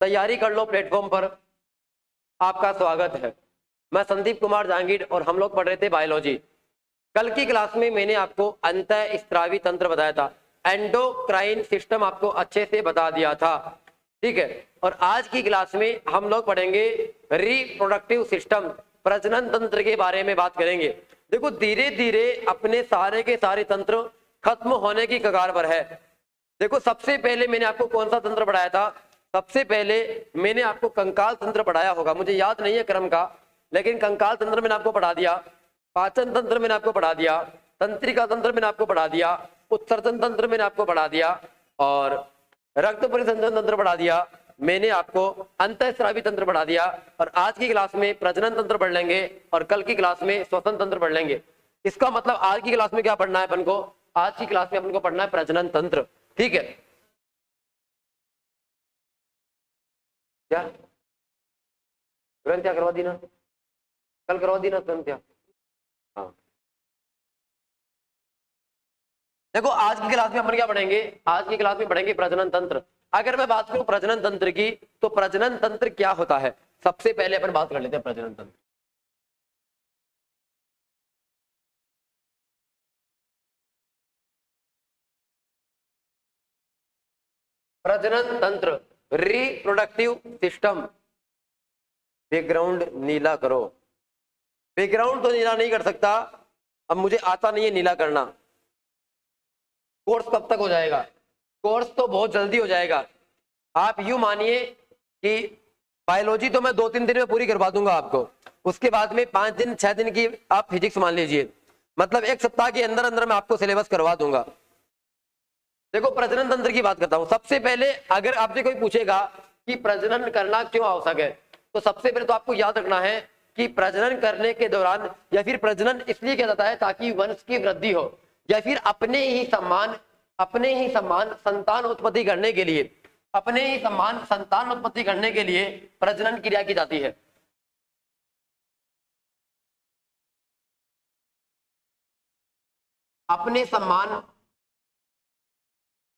तैयारी कर लो प्लेटफॉर्म पर आपका स्वागत है। मैं संदीप कुमार जहांगीर और हम लोग पढ़ रहे थे बायोलॉजी। कल की क्लास में मैंने आपको अंतःस्रावी तंत्र बताया था, एंडोक्राइन सिस्टम आपको अच्छे से बता दिया था, ठीक है। और आज की क्लास में हम लोग पढ़ेंगे रिप्रोडक्टिव सिस्टम, प्रजनन तंत्र के बारे में बात करेंगे। देखो धीरे धीरे अपने सारे के सारे तंत्र खत्म होने की कगार पर है। देखो सबसे पहले मैंने आपको कौन सा तंत्र पढ़ाया था? सबसे पहले मैंने आपको कंकाल तंत्र पढ़ाया होगा, मुझे याद नहीं है क्रम का, लेकिन कंकाल तंत्र मैंने आपको पढ़ा दिया, पाचन तंत्र मैंने आपको पढ़ा दिया, तंत्रिका तंत्र मैंने आपको पढ़ा दिया, उत्सर्जन तंत्र मैंने आपको पढ़ा दिया और रक्त परिसंचरण तंत्र पढ़ा दिया, मैंने आपको अंतःस्रावी तंत्र पढ़ा दिया। और आज की क्लास में प्रजनन तंत्र पढ़ लेंगे और कल की क्लास में श्वसन तंत्र पढ़ लेंगे। इसका मतलब आज की क्लास में क्या पढ़ना है अपन को? आज की क्लास में अपन को पढ़ना है प्रजनन तंत्र, ठीक है। क्या तुरंत क्या करवा दी ना, कल करवा दी ना तुरंत क्या? हाँ देखो आज की क्लास में अपन क्या पढ़ेंगे? आज की क्लास में पढ़ेंगे प्रजनन तंत्र। अगर मैं बात करूं प्रजनन तंत्र की, तो प्रजनन तंत्र क्या होता है सबसे पहले अपन बात कर लेते हैं। प्रजनन तंत्र, प्रजनन तंत्र रिप्रोडक्टिव सिस्टम। बैकग्राउंड नीला करो। बैकग्राउंड तो नीला नहीं कर सकता, अब मुझे आता नहीं है नीला करना। कोर्स कब तक हो जाएगा? कोर्स तो बहुत जल्दी हो जाएगा। आप यूं मानिए कि बायोलॉजी तो मैं 2-3 दिन में पूरी करवा दूंगा आपको, उसके बाद में 5 दिन 6 दिन की आप फिजिक्स मान लीजिए, मतलब 1 सप्ताह के अंदर अंदर मैं आपको सिलेबस करवा दूंगा। देखो प्रजनन तंत्र की बात करता हूं। सबसे पहले अगर आपसे कोई पूछेगा कि प्रजनन करना क्यों आवश्यक है, तो सबसे पहले तो आपको याद रखना है कि प्रजनन करने के दौरान या फिर प्रजनन इसलिए किया जाता है ताकि वंश की वृद्धि हो, या फिर अपने ही सम्मान संतान उत्पत्ति करने के लिए, अपने ही सम्मान संतान उत्पत्ति करने के लिए प्रजनन क्रिया की जाती है। अपने सम्मान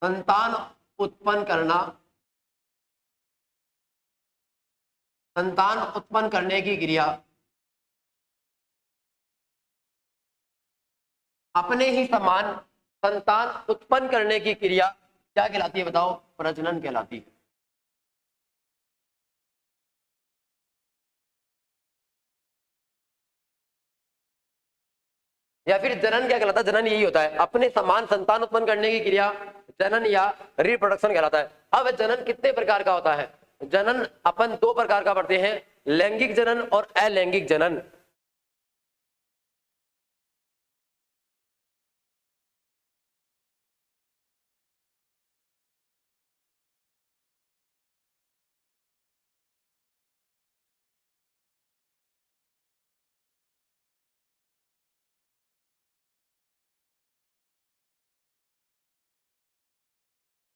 संतान उत्पन्न करना, संतान उत्पन्न करने की क्रिया, अपने ही समान संतान उत्पन्न करने की क्रिया क्या कहलाती है बताओ? प्रजनन कहलाती है। या फिर जनन क्या कहलाता है? जनन यही होता है, अपने समान संतान उत्पन्न करने की क्रिया जनन या रिप्रोडक्शन कहलाता है। अब जनन कितने प्रकार का होता है? जनन अपन 2 प्रकार का पढ़ते हैं, लैंगिक जनन और अलैंगिक जनन।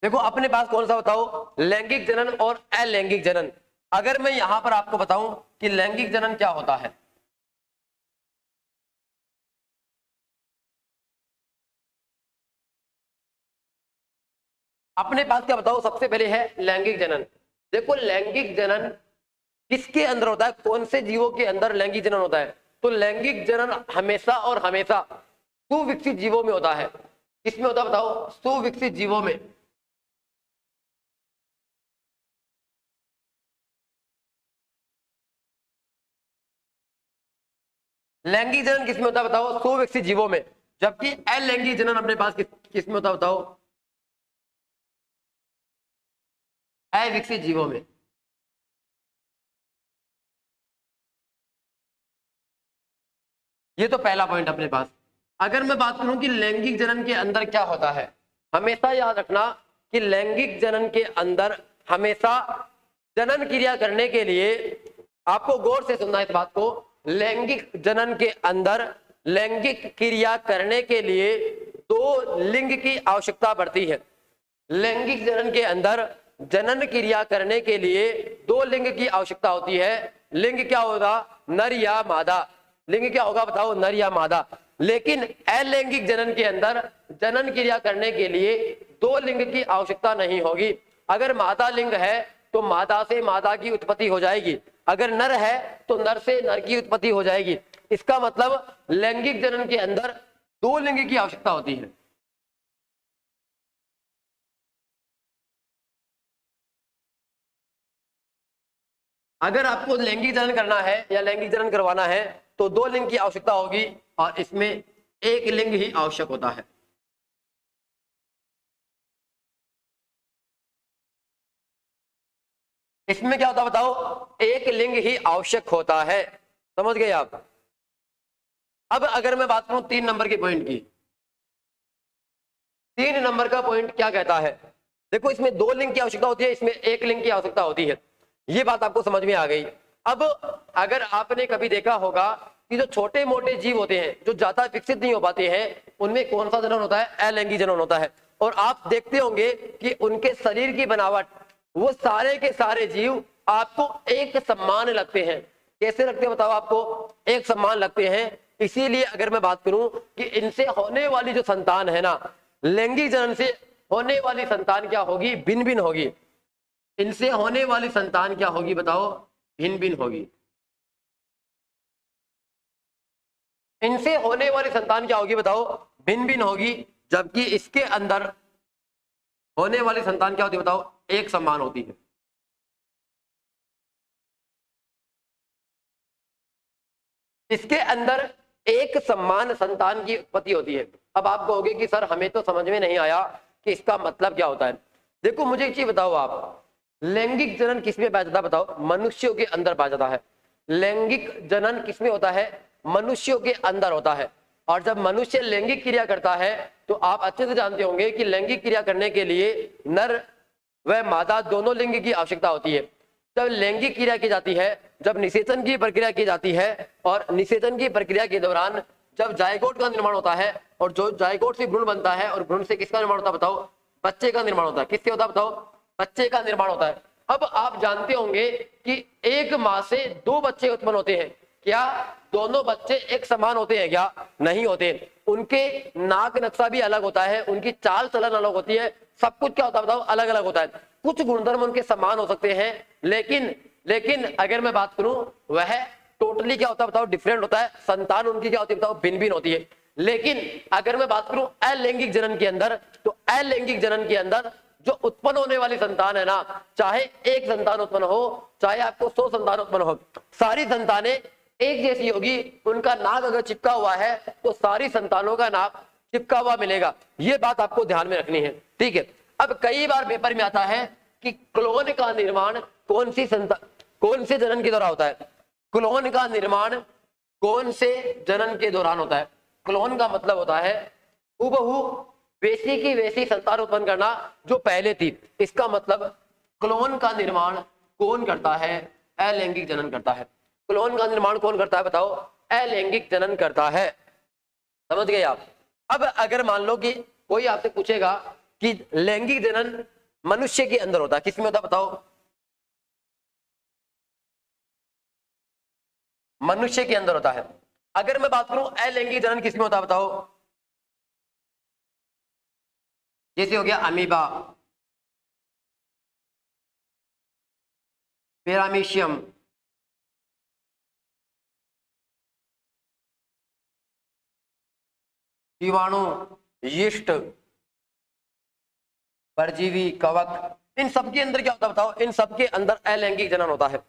देखो अपने पास कौन सा बताओ? लैंगिक जनन और अलैंगिक जनन। अगर मैं यहां पर आपको बताऊं कि लैंगिक जनन क्या होता है, अपने पास क्या बताओ? सबसे पहले है लैंगिक जनन। देखो लैंगिक जनन किसके अंदर होता है? कौन से जीवों के अंदर लैंगिक जनन होता है? तो लैंगिक जनन हमेशा और हमेशा सुविकसित जीवों में होता है। किसमें होता है बताओ? सुविकसित जीवों में। लैंगिक जनन किसमें होता है बताओ? सुविकसित जीवों में। जबकि अलैंगिक जनन अपने पास किसमें होता है बताओ? अविकसित जीवों में। ये तो पहला पॉइंट अपने पास। अगर मैं बात करूं कि लैंगिक जनन के अंदर क्या होता है, हमेशा याद रखना कि लैंगिक जनन के अंदर हमेशा जनन क्रिया करने के लिए, आपको गौर से सुनना इस बात को, लैंगिक जनन के अंदर लैंगिक क्रिया करने के लिए 2 लिंग की आवश्यकता पड़ती है। लैंगिक जनन के अंदर जनन क्रिया करने के लिए 2 लिंग की आवश्यकता होती है। लिंग क्या होगा? नर या मादा। लिंग क्या होगा बताओ? नर या मादा। लेकिन अलैंगिक जनन के अंदर जनन क्रिया करने के लिए 2 लिंग की आवश्यकता नहीं होगी। अगर मादा लिंग है तो मादा से मादा की उत्पत्ति हो जाएगी, अगर नर है तो नर से नर की उत्पत्ति हो जाएगी। इसका मतलब लैंगिक जनन के अंदर दो लिंग की आवश्यकता होती है। अगर आपको लैंगिक जनन करना है या लैंगिक जनन करवाना है तो दो लिंग की आवश्यकता होगी और इसमें एक लिंग ही आवश्यक होता है। इसमें क्या होता है बताओ, एक लिंग ही आवश्यक होता है, समझ गए आप। अब अगर मैं बात करूं 3 नंबर के पॉइंट की, 3 नंबर का पॉइंट क्या कहता है, देखो इसमें दो लिंग की आवश्यकता होती है, इसमें एक लिंग की आवश्यकता होती है, ये बात आपको समझ में आ गई। अब अगर आपने कभी देखा होगा कि जो छोटे मोटे जीव होते हैं जो ज्यादा विकसित नहीं हो पाते हैं, उनमें कौन सा जनन होता है, अलैंगिक जनन होता है। और आप देखते होंगे कि उनके शरीर की बनावट, वो सारे के सारे जीव आपको एक समान लगते हैं। कैसे लगते हैं बताओ, आपको एक समान लगते हैं। इसीलिए अगर मैं बात करूं कि इनसे होने वाली जो संतान है ना, लैंगिक जनन से होने वाली संतान क्या होगी, भिन्न भिन्न होगी। इनसे होने वाली संतान क्या होगी बताओ, भिन्न भिन्न होगी। इनसे होने वाली संतान क्या होगी बताओ, भिन्न भिन्न होगी, जबकि इसके अंदर होने वाली संतान क्या होती है बताओ, एक समान होती है। इसके अंदर एक समान संतान की उत्पत्ति होती है। अब आप कहोगे कि सर हमें तो समझ में नहीं आया कि इसका मतलब क्या होता है। देखो मुझे एक चीज बताओ, आप लैंगिक जनन किसमें पाया जाता है बताओ, मनुष्यों के अंदर पाया जाता है। लैंगिक जनन किसमें होता है, मनुष्यों के अंदर होता है। और जब मनुष्य लैंगिक क्रिया करता है तो आप अच्छे से जानते होंगे कि लैंगिक क्रिया करने के लिए नर व मादा दोनों लिंग की आवश्यकता होती है। जब लैंगिक क्रिया की जाती है, जब निषेचन की प्रक्रिया की जाती है, और निषेचन की प्रक्रिया के दौरान जब जायगोट का निर्माण होता है, और जो जायगोट से भ्रूण बनता है, और भ्रूण से किसका निर्माण होता है बताओ, बच्चे का निर्माण होता है। किससे होता है बताओ, बच्चे का निर्माण होता है। अब आप जानते होंगे कि एक माँ से दो बच्चे उत्पन्न होते हैं। क्या दोनों बच्चे एक समान होते हैं क्या, नहीं होते। उनके नाक नक्शा भी अलग होता है, उनकी चाल चलन अलग होती है, सब कुछ क्या होता है बताओ, अलग अलग होता है। कुछ गुणधर्म उनके समान हो सकते हैं, लेकिन अगर मैं बात करूं वह टोटली क्या होता है बताओ, डिफरेंट होता है। संतान उनकी क्या होती है बताओ, भिन्न भिन्न होती है। लेकिन अगर मैं बात करूं अलैंगिक जनन के अंदर, तो अलैंगिक जनन के अंदर जो उत्पन्न होने वाली संतान है ना, चाहे एक संतान उत्पन्न हो, चाहे आपको 100 संतान उत्पन्न हो, सारी संतानें एक जैसी होगी। उनका नाक अगर चिपका हुआ है तो सारी संतानों का नाक चिपका हुआ मिलेगा। ये बात आपको ध्यान में रखनी है, ठीक है। अब कई बार पेपर में आता है कि क्लोन का निर्माण कौन से जनन के दौरान होता है। क्लोन का निर्माण कौन से जनन के दौरान होता है। क्लोन का मतलब होता है हूबहू वैसी की वैसी संतान उत्पन्न करना जो पहले थी। इसका मतलब क्लोन का निर्माण कौन करता है, अलैंगिक जनन करता है। क्लोन का निर्माण कौन करता है बताओ, अलैंगिक जनन करता है। समझ गए आप। अब अगर मान लो कि कोई आपसे पूछेगा कि लैंगिक जनन मनुष्य के अंदर होता है, किसमें होता है बताओ, मनुष्य के अंदर होता है। अगर मैं बात करूं अलैंगिक जनन किसमें होता है बताओ, जैसे हो गया अमीबा, पैरामीशियम, जीवाणु, यीस्ट, परजीवी, कवक, इन सब के अंदर क्या होता है बताओ, इन सब के अंदर अलैंगिक जनन होता है।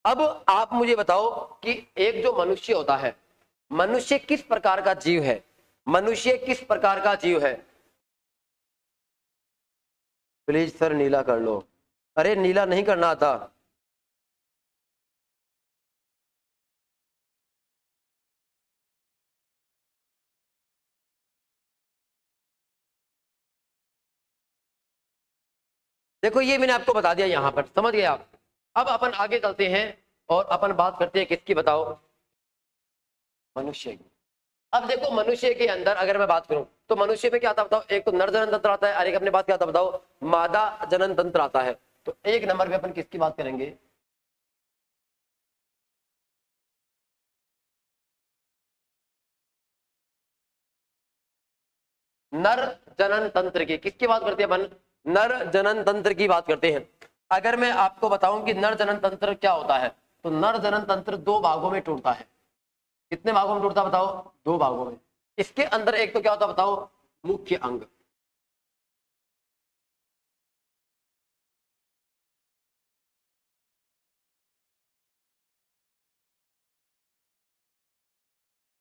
अब आप मुझे बताओ कि एक जो मनुष्य होता है, मनुष्य किस प्रकार का जीव है, मनुष्य किस प्रकार का जीव है। प्लीज सर नीला कर लो। अरे नीला नहीं करना आता। देखो ये मैंने आपको बता दिया, यहां पर समझ गए आप। अब अपन आगे चलते हैं और अपन बात करते हैं किसकी बताओ, मनुष्य की। अब देखो मनुष्य के अंदर अगर मैं बात करूं तो मनुष्य में क्या आता बताओ, एक तो नर जनन तंत्र आता है और एक अपने पास क्या आता बताओ, मादा जनन तंत्र आता है। तो एक नंबर पे अपन किसकी बात करेंगे, नर जनन तंत्र की। किसकी बात करते हैं अपन, नर जनन तंत्र की बात करते हैं। अगर मैं आपको बताऊं कि नर जनन तंत्र क्या होता है, तो नर जनन तंत्र दो भागों में टूटता है। कितने भागों में टूटता बताओ? दो भागों में। इसके अंदर एक तो क्या होता बताओ? मुख्य अंग।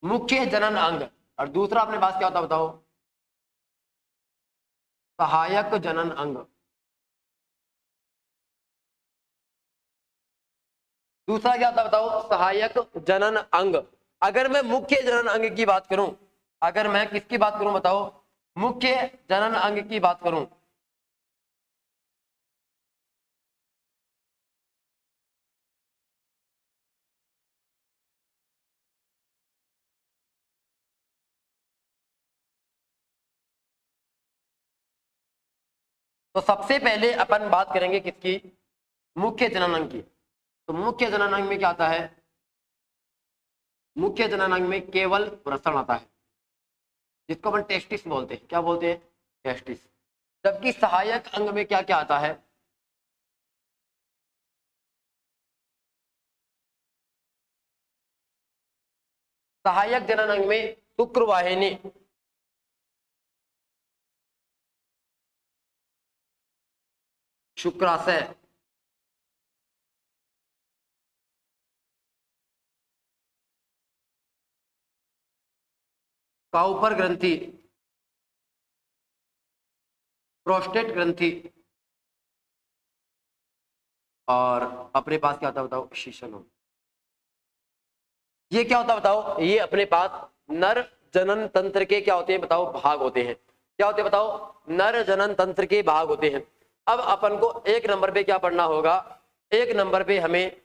मुख्य जनन अंग। और दूसरा अपने पास क्या होता बताओ? सहायक जनन अंग। दूसरा क्या होता बताओ? सहायक जनन अंग। अगर मैं मुख्य जनन अंग की बात करूं, अगर मैं किसकी बात करूं बताओ? मुख्य जनन अंग की बात करूं, तो सबसे पहले अपन बात करेंगे किसकी? मुख्य जनन अंग की। तो मुख्य जनन अंग में क्या आता है? मुख्य जनन अंग में केवल वृषण आता है, जिसको अपन टेस्टिस बोलते हैं। क्या बोलते हैं? टेस्टिस। जबकि सहायक अंग में क्या क्या आता है? सहायक जनन अंग में शुक्रवाहिनी, शुक्राशय, काउपर ग्रंथि, प्रोस्टेट ग्रंथि, और अपने पास क्या होता है बताओ? शीशन। ये क्या होता है बताओ? ये अपने पास नर जनन तंत्र के क्या होते हैं बताओ? भाग होते हैं। क्या होते हैं बताओ? नर जनन तंत्र के भाग होते हैं। अब अपन को एक नंबर पे क्या पढ़ना होगा? एक नंबर पे हमें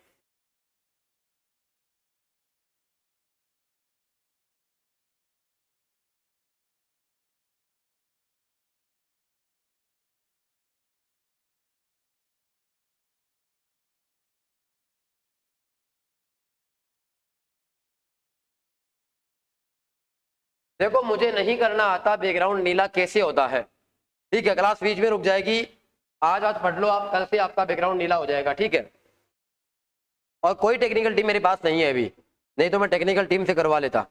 देखो, मुझे नहीं करना आता बैकग्राउंड नीला कैसे होता है। ठीक है, क्लास बीच में रुक जाएगी। आज पढ़ लो आप, कल से आपका बैकग्राउंड नीला हो जाएगा। ठीक है, और कोई टेक्निकल टीम मेरे पास नहीं है अभी, नहीं तो मैं टेक्निकल टीम से करवा लेता।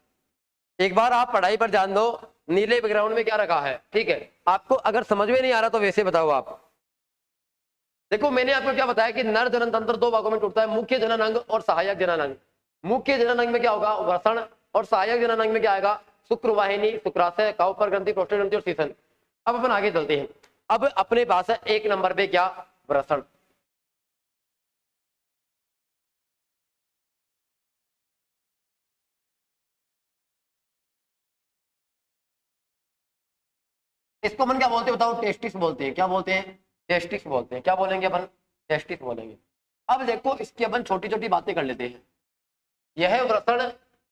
एक बार आप पढ़ाई पर ध्यान दो, नीले बैकग्राउंड में क्या रखा है। ठीक है, आपको अगर समझ में नहीं आ रहा तो वैसे बताओ आप। देखो, मैंने आपको क्या बताया कि नर जनन तंत्र दो भागों में टूटता है, मुख्य जनन अंग और सहायक जनन अंग। मुख्य जनन अंग में क्या होगा? वृषण। और सहायक जनन अंग में क्या आएगा? शुक्रवाहिनी, शुक्राशय, काउपर ग्रंथि, प्रोस्टेट ग्रंथि और शीशन। अब अपन आगे चलते हैं। अब अपने पास है एक नंबर पे क्या? वृषण। इसको अपन क्या बोलते हैं बताओ? टेस्टिस बोलते हैं। क्या बोलते हैं? टेस्टिस बोलते हैं। क्या बोलेंगे अपन? टेस्टिस बोलेंगे। अब देखो, इसकी अपन छोटी छोटी बातें कर लेते हैं। यह वृषण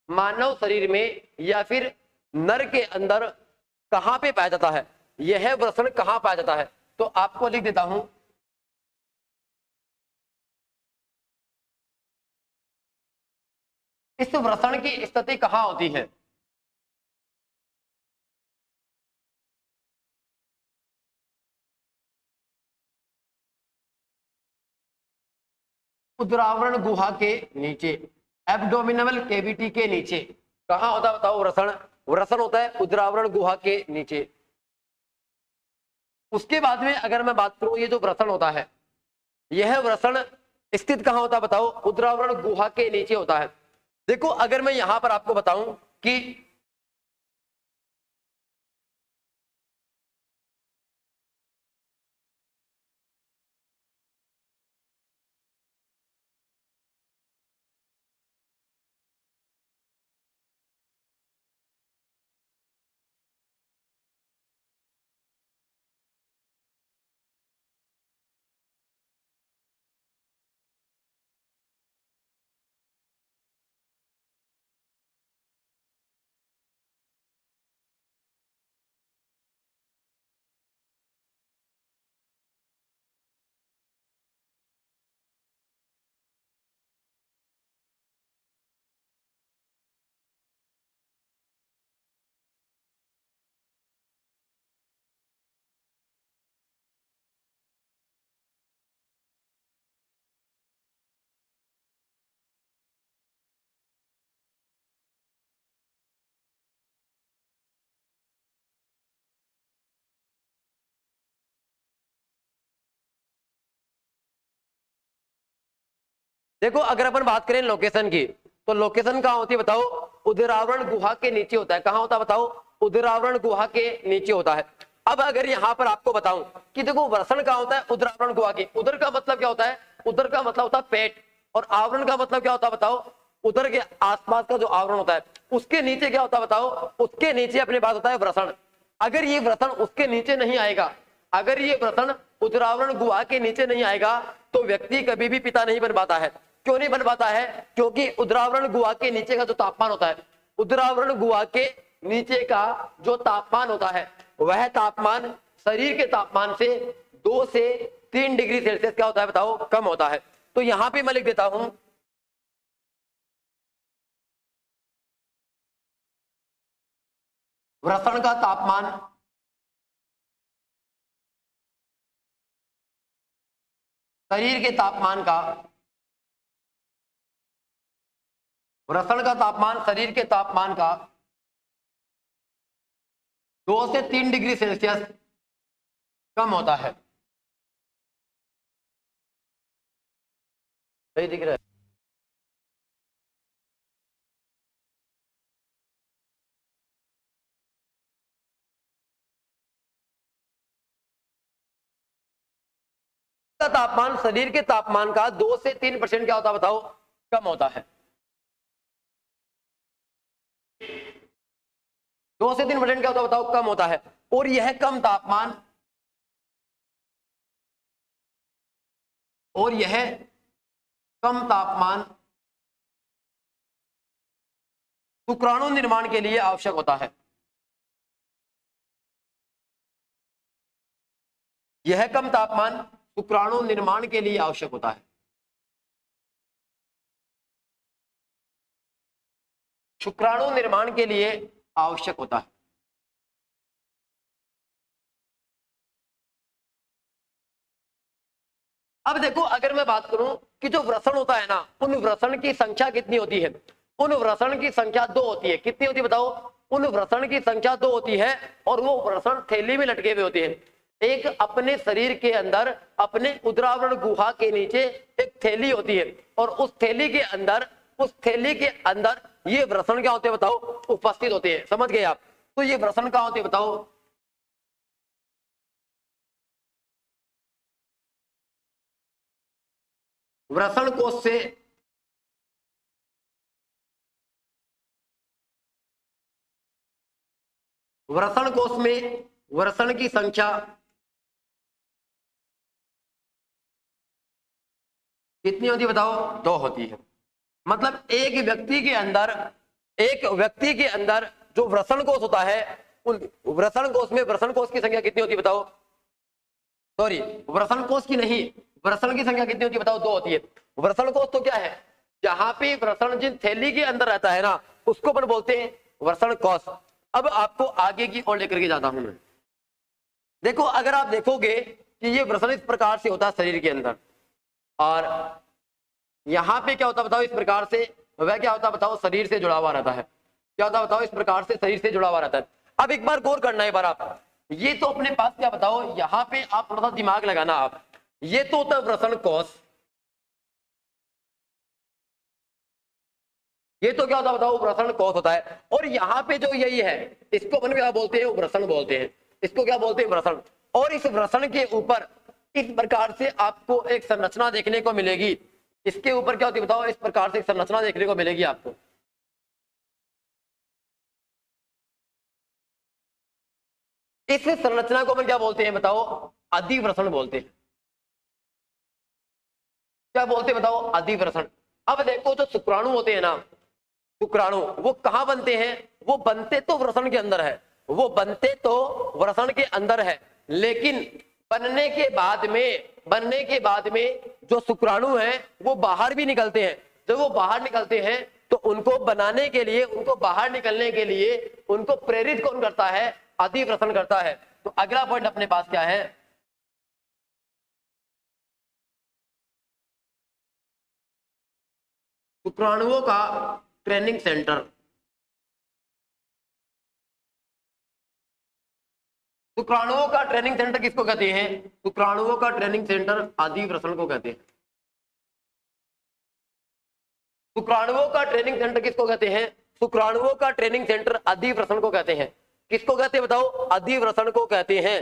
मानव शरीर में या फिर नर के अंदर कहां पे पाया जाता है? यह वृषण कहां पाया जाता है? तो आपको लिख देता हूं, इस वृषण की स्थिति कहां होती है? उदरावरण गुहा के नीचे, एब्डोमिनल केविटी के नीचे। कहां होता है बताओ वृषण? वृषण होता है उदरावरण गुहा के नीचे। उसके बाद में अगर मैं बात करूं, ये जो वृषण होता है, यह वृषण स्थित कहां होता है बताओ? उदरावरण गुहा के नीचे होता है। देखो, अगर मैं यहां पर आपको बताऊं कि देखो अगर अपन बात करें लोकेशन की, तो लोकेशन कहाँ होती है बताओ? उदरावरण गुहा के नीचे होता है। कहाँ होता है बताओ? उदरावरण गुहा के नीचे होता है। अब अगर यहाँ पर आपको बताऊं कि देखो वृषण कहाँ होता है? उदरावरण गुहा के। उदर का मतलब क्या होता है? उदर का मतलब होता है पेट, और आवरण का मतलब क्या होता है बताओ? उदर के आसपास का जो आवरण होता है, उसके नीचे क्या होता है बताओ? उसके नीचे अपने पास होता है वृषण। अगर ये वृषण उसके नीचे नहीं आएगा, अगर ये वृषण उदरावरण गुहा के नीचे नहीं आएगा, तो व्यक्ति कभी भी पिता नहीं बन पाता है। क्यों नहीं बन पाता है? क्योंकि उदरावरण गुहा के नीचे का जो तापमान होता है, उदरावरण गुहा के नीचे का जो तापमान होता है, वह तापमान शरीर के तापमान से 2 से 3 डिग्री सेल्सियस क्या होता है बताओ? कम होता है। तो यहां पे मैं लिख देता हूं, वृषण का तापमान शरीर के तापमान का, वृषण का तापमान शरीर के तापमान का 2 से 3 डिग्री सेल्सियस कम होता है। सही दिख रहा है? का तापमान शरीर के तापमान का 2 से 3% क्या होता है बताओ? कम होता है। 2 से 3% क्या होता है बताओ? कम होता है। और यह कम तापमान, और यह कम तापमान शुक्राणु निर्माण के लिए आवश्यक होता है। यह कम तापमान शुक्राणु निर्माण के लिए आवश्यक होता है। शुक्राणु निर्माण के लिए आवश्यक होता है। अब देखो अगर मैं बात करूं कि जो वृषण होता है ना, उन वृषण की संख्या कितनी होती है? उन वृषण की संख्या 2 होती है। कितनी होती है बताओ? उन वृषण की संख्या 2 होती है, और वो वृषण थैली में लटके हुए होते हैं। एक अपने शरीर के अंदर, अपने उदरावरण गुहा के नीचे एक थैली होती है, और उस थैली के अंदर, उस थैली के अंदर ये वृषण क्या होते हैं बताओ? उपस्थित होते हैं। समझ गए आप? तो ये वृषण क्या होते हैं बताओ? वृषण कोश से वृषण कोश में वृषण की संख्या कितनी होती है बताओ? 2 होती है। मतलब एक व्यक्ति के अंदर, एक व्यक्ति के अंदर जो वृषण कोश होता है, उन वृषण कोश में वृषण कोश की संख्या कितनी होती है बताओ? सॉरी, वृषण कोश की नहीं, वृषण की संख्या कितनी होती है बताओ? 2 होती है। वृषण कोश तो क्या है? जहां पे वृषण जिन थैली के अंदर रहता है ना, उसको अपन बोलते हैं वृषण कोश। अब आपको आगे की ओर लेकर के जाता हूं मैं। देखो अगर आप देखोगे कि ये वृषण इस प्रकार से होता है शरीर के अंदर, और यहाँ पे क्या होता है बताओ? इस प्रकार से वह क्या होता है बताओ? शरीर से जुड़ा हुआ रहता है। क्या होता है बताओ? इस प्रकार से शरीर से जुड़ा हुआ रहता है। अब एक बार गौर करना है बार आप, ये तो अपने पास क्या बताओ? यहाँ पे आप थोड़ा सा दिमाग लगाना आप, ये तो होता है वृषण कोश, ये तो क्या होता है बताओ? वृषण कोश होता है। और यहाँ पे जो यही है, इसको अपन क्या बोलते हैं? वृषण बोलते हैं। इसको क्या बोलते हैं? वृषण। और इस वृषण के ऊपर इस प्रकार से आपको एक संरचना देखने को मिलेगी। इसके ऊपर क्या होती है बताओ? इस प्रकार से एक संरचना देखने को मिलेगी आपको। इस संरचना को अपन क्या बोलते हैं बताओ? अधिवृषण बोलते हैं। क्या बोलते हैं बताओ? अधिवृषण। अब देखो जो शुक्राणु होते हैं ना, शुक्राणु वो कहां बनते हैं? वो बनते तो वृषण के अंदर है, वो बनते तो वृषण के अंदर है, लेकिन बनने के बाद में जो शुक्राणु हैं वो बाहर भी निकलते हैं। जब वो बाहर निकलते हैं तो उनको बनाने के लिए, उनको बाहर निकलने के लिए उनको प्रेरित कौन करता है? अधिवृषण करता है। तो अगला पॉइंट अपने पास क्या है? शुक्राणुओं का ट्रेनिंग सेंटर। शुक्राणुओं का ट्रेनिंग सेंटर किसको कहते हैं? शुक्राणुओं का ट्रेनिंग सेंटर अधिवृषण को कहते हैं। शुक्राणुओं का ट्रेनिंग सेंटर किसको कहते हैं? शुक्राणुओं का ट्रेनिंग सेंटर अधिवृषण को कहते हैं। किसको कहते हैं बताओ? अधिवृषण को कहते हैं।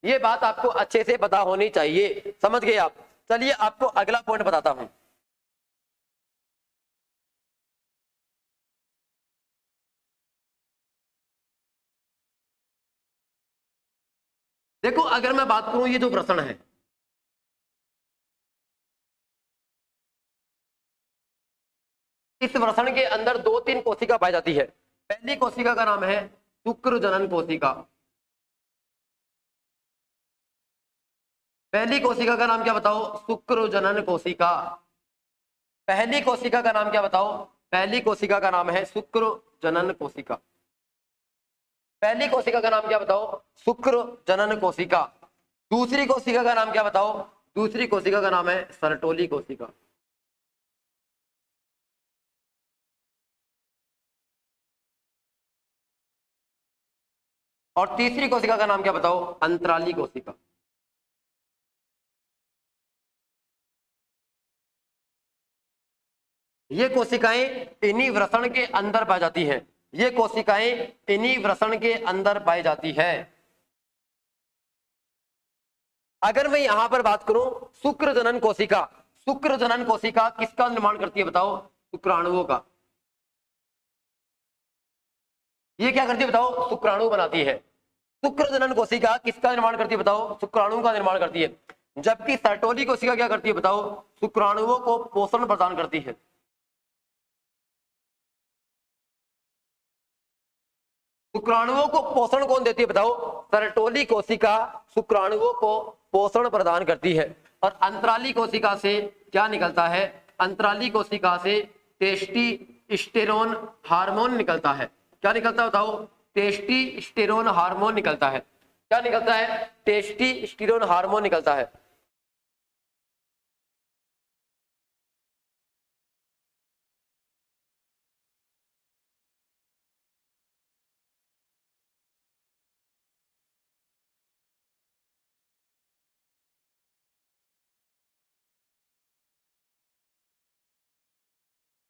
ये बात आपको अच्छे से पता होनी चाहिए, समझ गए आप? चलिए आपको अगला पॉइंट बताता हूं। देखो अगर मैं बात करूं, ये जो वृषण है, इस वृषण के अंदर 2-3 कोशिका पाई जाती है। पहली कोशिका का नाम है शुक्र जनन कोशिका। पहली कोशिका का नाम क्या बताओ? शुक्र जनन कोशिका। पहली कोशिका का नाम क्या बताओ? पहली कोशिका का नाम है शुक्र जनन कोशिका। पहली कोशिका का नाम क्या बताओ? शुक्र जनन कोशिका। दूसरी कोशिका का नाम क्या बताओ? दूसरी कोशिका का नाम है सर्टोली कोशिका। और तीसरी कोशिका का नाम क्या बताओ? अंतराली कोशिका। ये कोशिकाएं इन्हीं वृषण के अंदर पाई जाती हैं। ये कोशिकाएं इन्हीं वृषण के अंदर पाई जाती है। अगर मैं यहां पर बात करूं शुक्र जनन कोशिका, शुक्र जनन कोशिका किसका निर्माण करती है बताओ? शुक्राणुओं का। ये क्या करती है बताओ? शुक्राणु बनाती है। शुक्र जनन कोशिका किसका निर्माण करती है बताओ? शुक्राणु का निर्माण करती है। जबकि सर्टोली कोशिका क्या करती है बताओ? शुक्राणुओं को पोषण प्रदान करती है। शुक्राणुओं को पोषण कौन देती है बताओ? सर्टोली कोशिका शुक्राणुओं को पोषण प्रदान करती है। और अंतराली कोशिका से क्या निकलता है? अंतराली कोशिका से टेस्टोस्टेरोन हार्मोन निकलता है। क्या निकलता है बताओ? टेस्टोस्टेरोन हार्मोन निकलता है। क्या निकलता है? टेस्टोस्टेरोन हार्मोन निकलता है।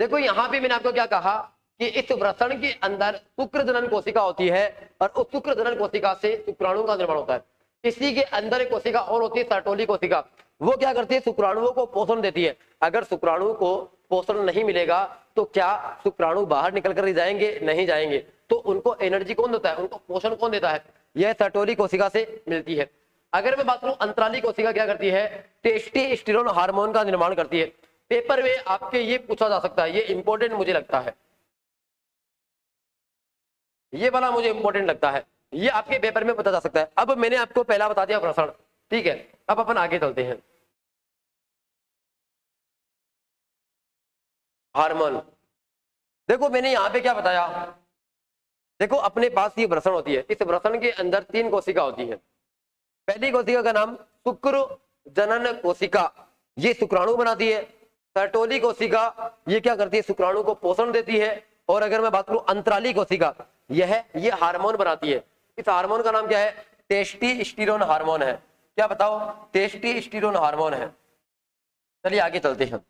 देखो यहां पे मैंने आपको क्या कहा कि इस वृषण के अंदर शुक्र जनन कोशिका होती है और उस शुक्र जनन कोशिका से शुक्राणु का निर्माण होता है। इसी के अंदर एक कोशिका और होती है सर्टोली कोशिका। वो क्या करती है? शुक्राणुओं को पोषण देती है। अगर शुक्राणु को पोषण नहीं मिलेगा तो क्या शुक्राणु बाहर निकल कर जाएंगे? नहीं जाएंगे। तो उनको एनर्जी कौन देता है? उनको पोषण कौन देता है? यह सर्टोली कोशिका से मिलती है। अगर मैं बात करूं अंतराली कोशिका क्या करती है? टेस्टोस्टेरोन हार्मोन का निर्माण करती है। पेपर में आपके ये पूछा जा सकता है, ये इंपॉर्टेंट मुझे लगता है, ये वाला मुझे इंपॉर्टेंट लगता है, ये आपके पेपर में पता जा सकता है। अब मैंने आपको पहला बता दिया वृषण, ठीक है। अब अपन आगे चलते हैं। हार्मोन। देखो मैंने यहां पे क्या बताया, देखो अपने पास ये वृषण होती है। इस वृषण के अंदर 3 कोशिका होती है। पहली कोशिका का नाम शुक्र जनन कोशिका, ये शुक्राणु बनाती है। सर्टोली कोशिका ये क्या करती है? शुक्राणु को पोषण देती है। और अगर मैं बात करूं अंतराली कोशिका, ये हार्मोन बनाती है। इस हार्मोन का नाम क्या है? टेस्टोस्टेरोन हार्मोन है। क्या बताओ? टेस्टोस्टेरोन हार्मोन है। चलिए आगे चलते हैं।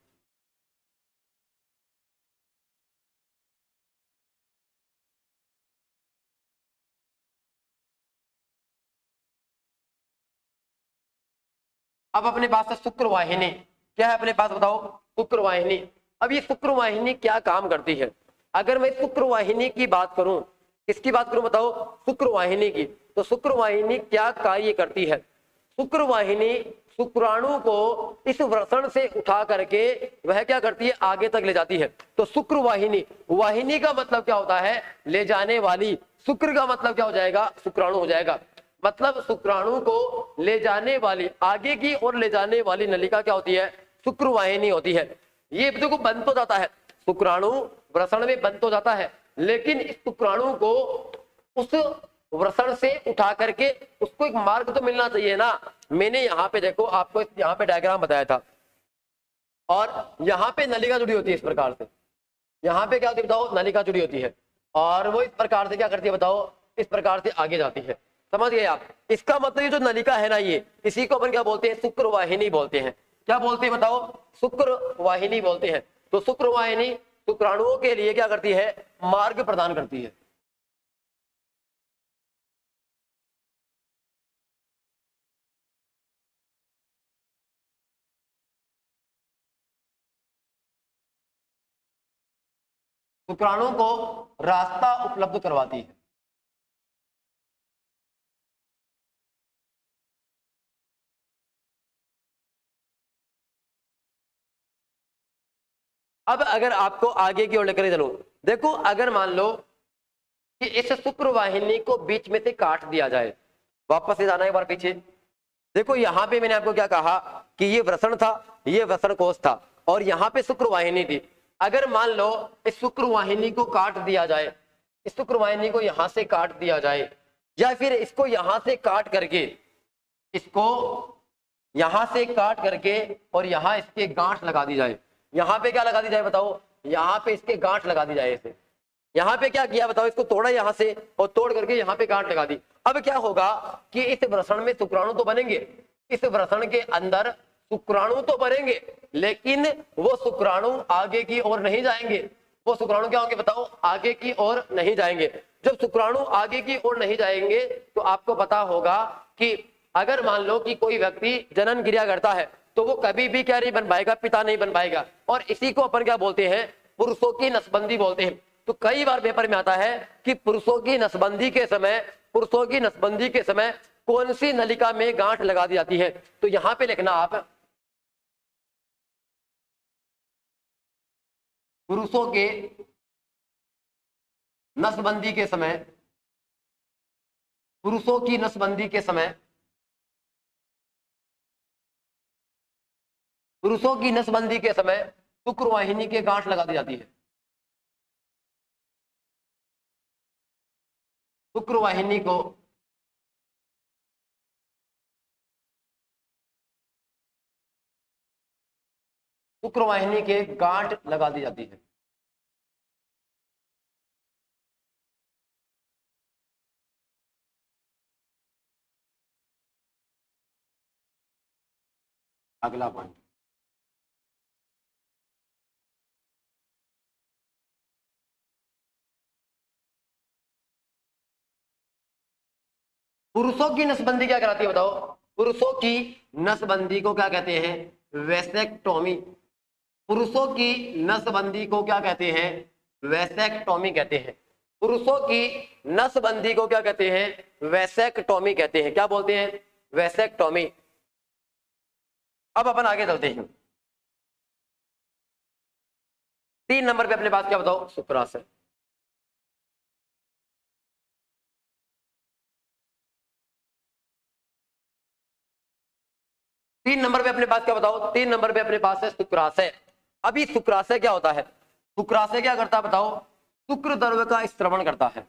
अब अपने पास है शुक्रवाहिनी। क्या है अपने पास बताओ? शुक्रवाहिनी। अब ये शुक्रवाहिनी क्या काम करती है? अगर मैं शुक्रवाहिनी की बात करूं, किसकी बात करूं बताओ? शुक्रवाहिनी की। तो शुक्रवाहिनी क्या कार्य करती है? शुक्रवाहिनी शुक्राणु को इस वृषण से उठा करके वह क्या करती है? आगे तक ले जाती है। तो शुक्रवाहिनी, वाहिनी का मतलब क्या होता है? ले जाने वाली। शुक्र का मतलब क्या हो जाएगा? शुक्राणु हो जाएगा। मतलब शुक्राणु को ले जाने वाली, आगे की ओर ले जाने वाली नलिका क्या होती है? शुक्रवाहिनी होती है। ये देखो बंद तो जाता है, शुक्राणु वृषण में बंद तो जाता है, लेकिन इस शुक्राणु को उस वृषण से उठा करके उसको एक मार्ग तो मिलना चाहिए ना। मैंने यहाँ पे देखो आपको यहाँ पे डायग्राम बताया था, और यहाँ पे नलिका जुड़ी होती है इस प्रकार से। यहाँ पे क्या होती है बताओ? नलिका जुड़ी होती है, और वो इस प्रकार से क्या करती है बताओ? इस प्रकार से आगे जाती है। समझ गए आप? इसका मतलब ये जो नलिका है ना, ये इसी को अपन क्या बोलते हैं? शुक्रवाहिनी बोलते हैं। क्या बोलते हैं बताओ? शुक्रवाहिनी बोलते हैं। तो शुक्रवाहिनी शुक्राणुओं के लिए क्या करती है, मार्ग प्रदान करती है। शुक्राणुओं को रास्ता उपलब्ध करवाती है। अब अगर आपको आगे की ओर लेकर चलूं, देखो अगर मान लो कि इस शुक्र वाहिनी को बीच में से काट दिया जाए, वापस से जाना एक बार पीछे, देखो यहां पे मैंने आपको क्या कहा कि ये वृषण था, ये वृषण कोष था और यहां पे शुक्र वाहिनी थी। अगर मान लो इस शुक्र वाहिनी को काट दिया जाए, इस शुक्र वाहिनी को यहां से काट दिया जाए, या फिर इसको यहां से काट करके, इसको यहां से काट करके और यहां इसके गांठ लगा दी जाए। यहां पे क्या लगा दी जाए बताओ, यहां पे इसके गांठ लगा दी जाए। इसे यहां पे क्या किया बताओ, इसको तोड़ा यहां से और तोड़ करके यहां पे गांठ लगा दी। अब क्या होगा कि इस वृषण में शुक्राणु तो बनेंगे, इस वृषण के अंदर शुक्राणु तो बनेंगे, लेकिन वो शुक्राणु आगे की ओर नहीं जाएंगे। वो शुक्राणु क्या होंगे बताओ, आगे की ओर नहीं जाएंगे। जब शुक्राणु आगे की ओर नहीं जाएंगे तो आपको पता होगा कि अगर मान लो कि कोई व्यक्ति जनन क्रिया करता है तो वो कभी भी क्या नहीं बन पाएगा, पिता नहीं बन पाएगा। और इसी को अपन क्या बोलते हैं, पुरुषों की नसबंदी बोलते हैं। तो कई बार पेपर में आता है कि पुरुषों की नसबंदी के समय, पुरुषों की नसबंदी के समय कौन सी नलिका में गांठ लगा दी जाती है। तो यहां पे लिखना आप, पुरुषों के नसबंदी के समय, पुरुषों की नसबंदी के समय, पुरुषों की नसबंदी के समय शुक्र वाहिनी के गांठ लगा दी जाती है। शुक्र वाहिनी को शुक्र वाहिनी के गांठ लगा दी जाती है। अगला पॉइंट, पुरुषों की नसबंदी क्या कराती है बताओ, पुरुषों की नसबंदी को क्या कहते हैं, वैसेक्टोमी। पुरुषों की नसबंदी को क्या कहते हैं, वैसेक्टोमी कहते हैं। पुरुषों की नसबंदी को क्या कहते हैं, वैसेक्टोमी कहते हैं। क्या बोलते हैं, वैसेक्टोमी। अब अपन आगे चलते हैं। 3 नंबर पे अपने पास क्या बताओ, शुक्राशय। तीन नंबर पे अपने पास क्या बताओ, 3 नंबर पे अपने पास है शुक्राशय। अभी शुक्राशय क्या होता है, शुक्राशय क्या करता है बताओ, शुक्र द्रव्य का स्त्रवण करता है।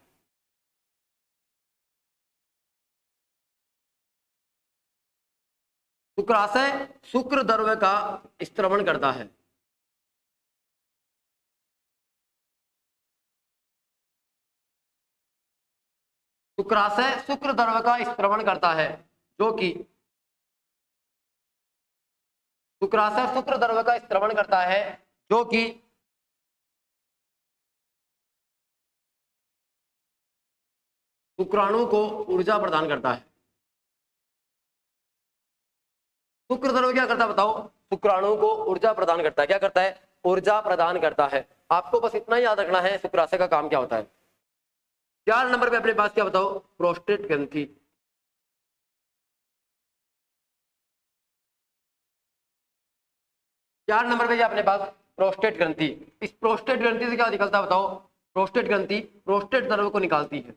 शुक्राशय शुक्र द्रव्य का स्त्रवण करता है। शुक्राशय शुक्र द्रव्य का स्त्रवण करता है, जो कि शुक्राशय शुक्र द्रव्य का स्त्रवण करता है, जो कि शुक्राणु को ऊर्जा प्रदान करता है। शुक्र द्रव्य क्या करता है बताओ, शुक्राणु को ऊर्जा प्रदान करता है। क्या करता है, ऊर्जा प्रदान करता है। आपको बस इतना याद रखना है शुक्राशय का काम क्या होता है। 4 नंबर पे अपने पास क्या बताओ, प्रोस्टेट ग्रंथि। चार नंबर पे अपने पास प्रोस्टेट ग्रंथि। इस प्रोस्टेट ग्रंथि से क्या निकलता है बताओ, प्रोस्टेट ग्रंथि प्रोस्टेट द्रव्य को निकालती है।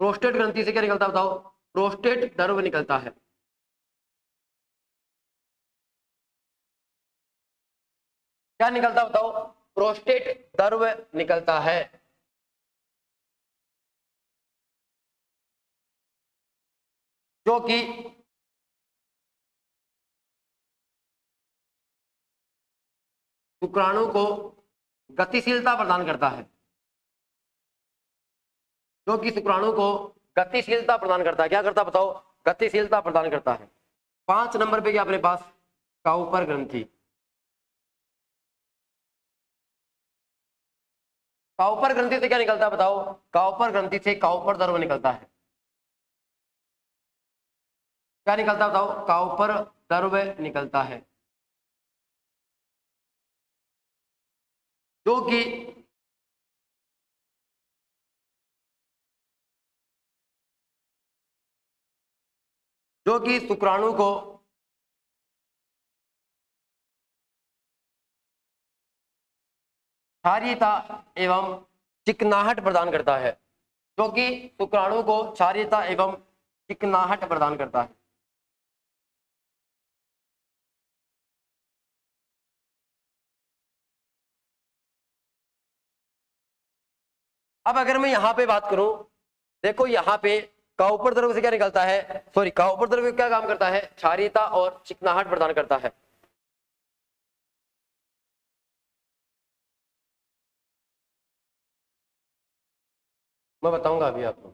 प्रोस्टेट ग्रंथि से क्या निकलता है बताओ, प्रोस्टेट द्रव्य निकलता है। क्या निकलता है बताओ, प्रोस्टेट द्रव्य निकलता है, जो कि शुक्राणु को गतिशीलता प्रदान करता है, जो कि शुक्राणु को गतिशीलता प्रदान करता है। क्या करता है बताओ, गतिशीलता प्रदान करता है। 5 नंबर पे क्या अपने पास, काउपर ग्रंथि। काउपर ग्रंथि से क्या निकलता है बताओ? काउपर ग्रंथि से काउपर द्रव निकलता है। क्या निकलता है बताओ? काउपर द्रव निकलता है, जो कि शुक्राणु को क्षारीयता एवं चिकनाहट प्रदान करता है, जो कि शुक्राणु को क्षारीयता एवं चिकनाहट प्रदान करता है। अब अगर मैं यहां पे बात करूं, देखो यहां पे काउपर द्रव से क्या निकलता है, सॉरी काउपर द्रव क्या काम करता है? क्षारीयता और चिकनाहट प्रदान करता है। मैं बताऊंगा अभी आपको।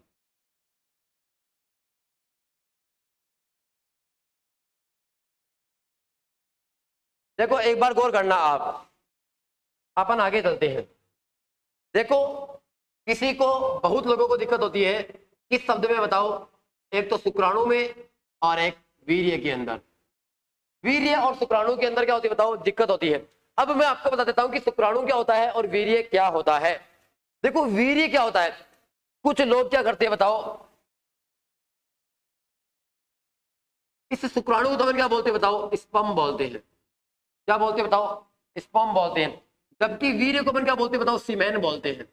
देखो एक बार गौर करना आप, अपन आगे चलते हैं। देखो किसी को, बहुत लोगों को दिक्कत होती है किस शब्द में बताओ? एक तो शुक्राणु में और एक वीर्य के अंदर। वीर्य और शुक्राणु के अंदर क्या होती है बताओ? दिक्कत होती है। अब मैं आपको बता देता हूं कि शुक्राणु क्या होता है और वीर्य क्या होता है। देखो वीर्य क्या होता है, कुछ लोग क्या करते हैं बताओ, इस शुक्राणु को तो अपन क्या बोलते हैं बताओ? स्पर्म बोलते हैं। क्या बोलते हैं बताओ? स्पर्म बोलते हैं। जबकि वीर्य को अपन क्या बोलते हैं बताओ? सीमेन बोलते हैं।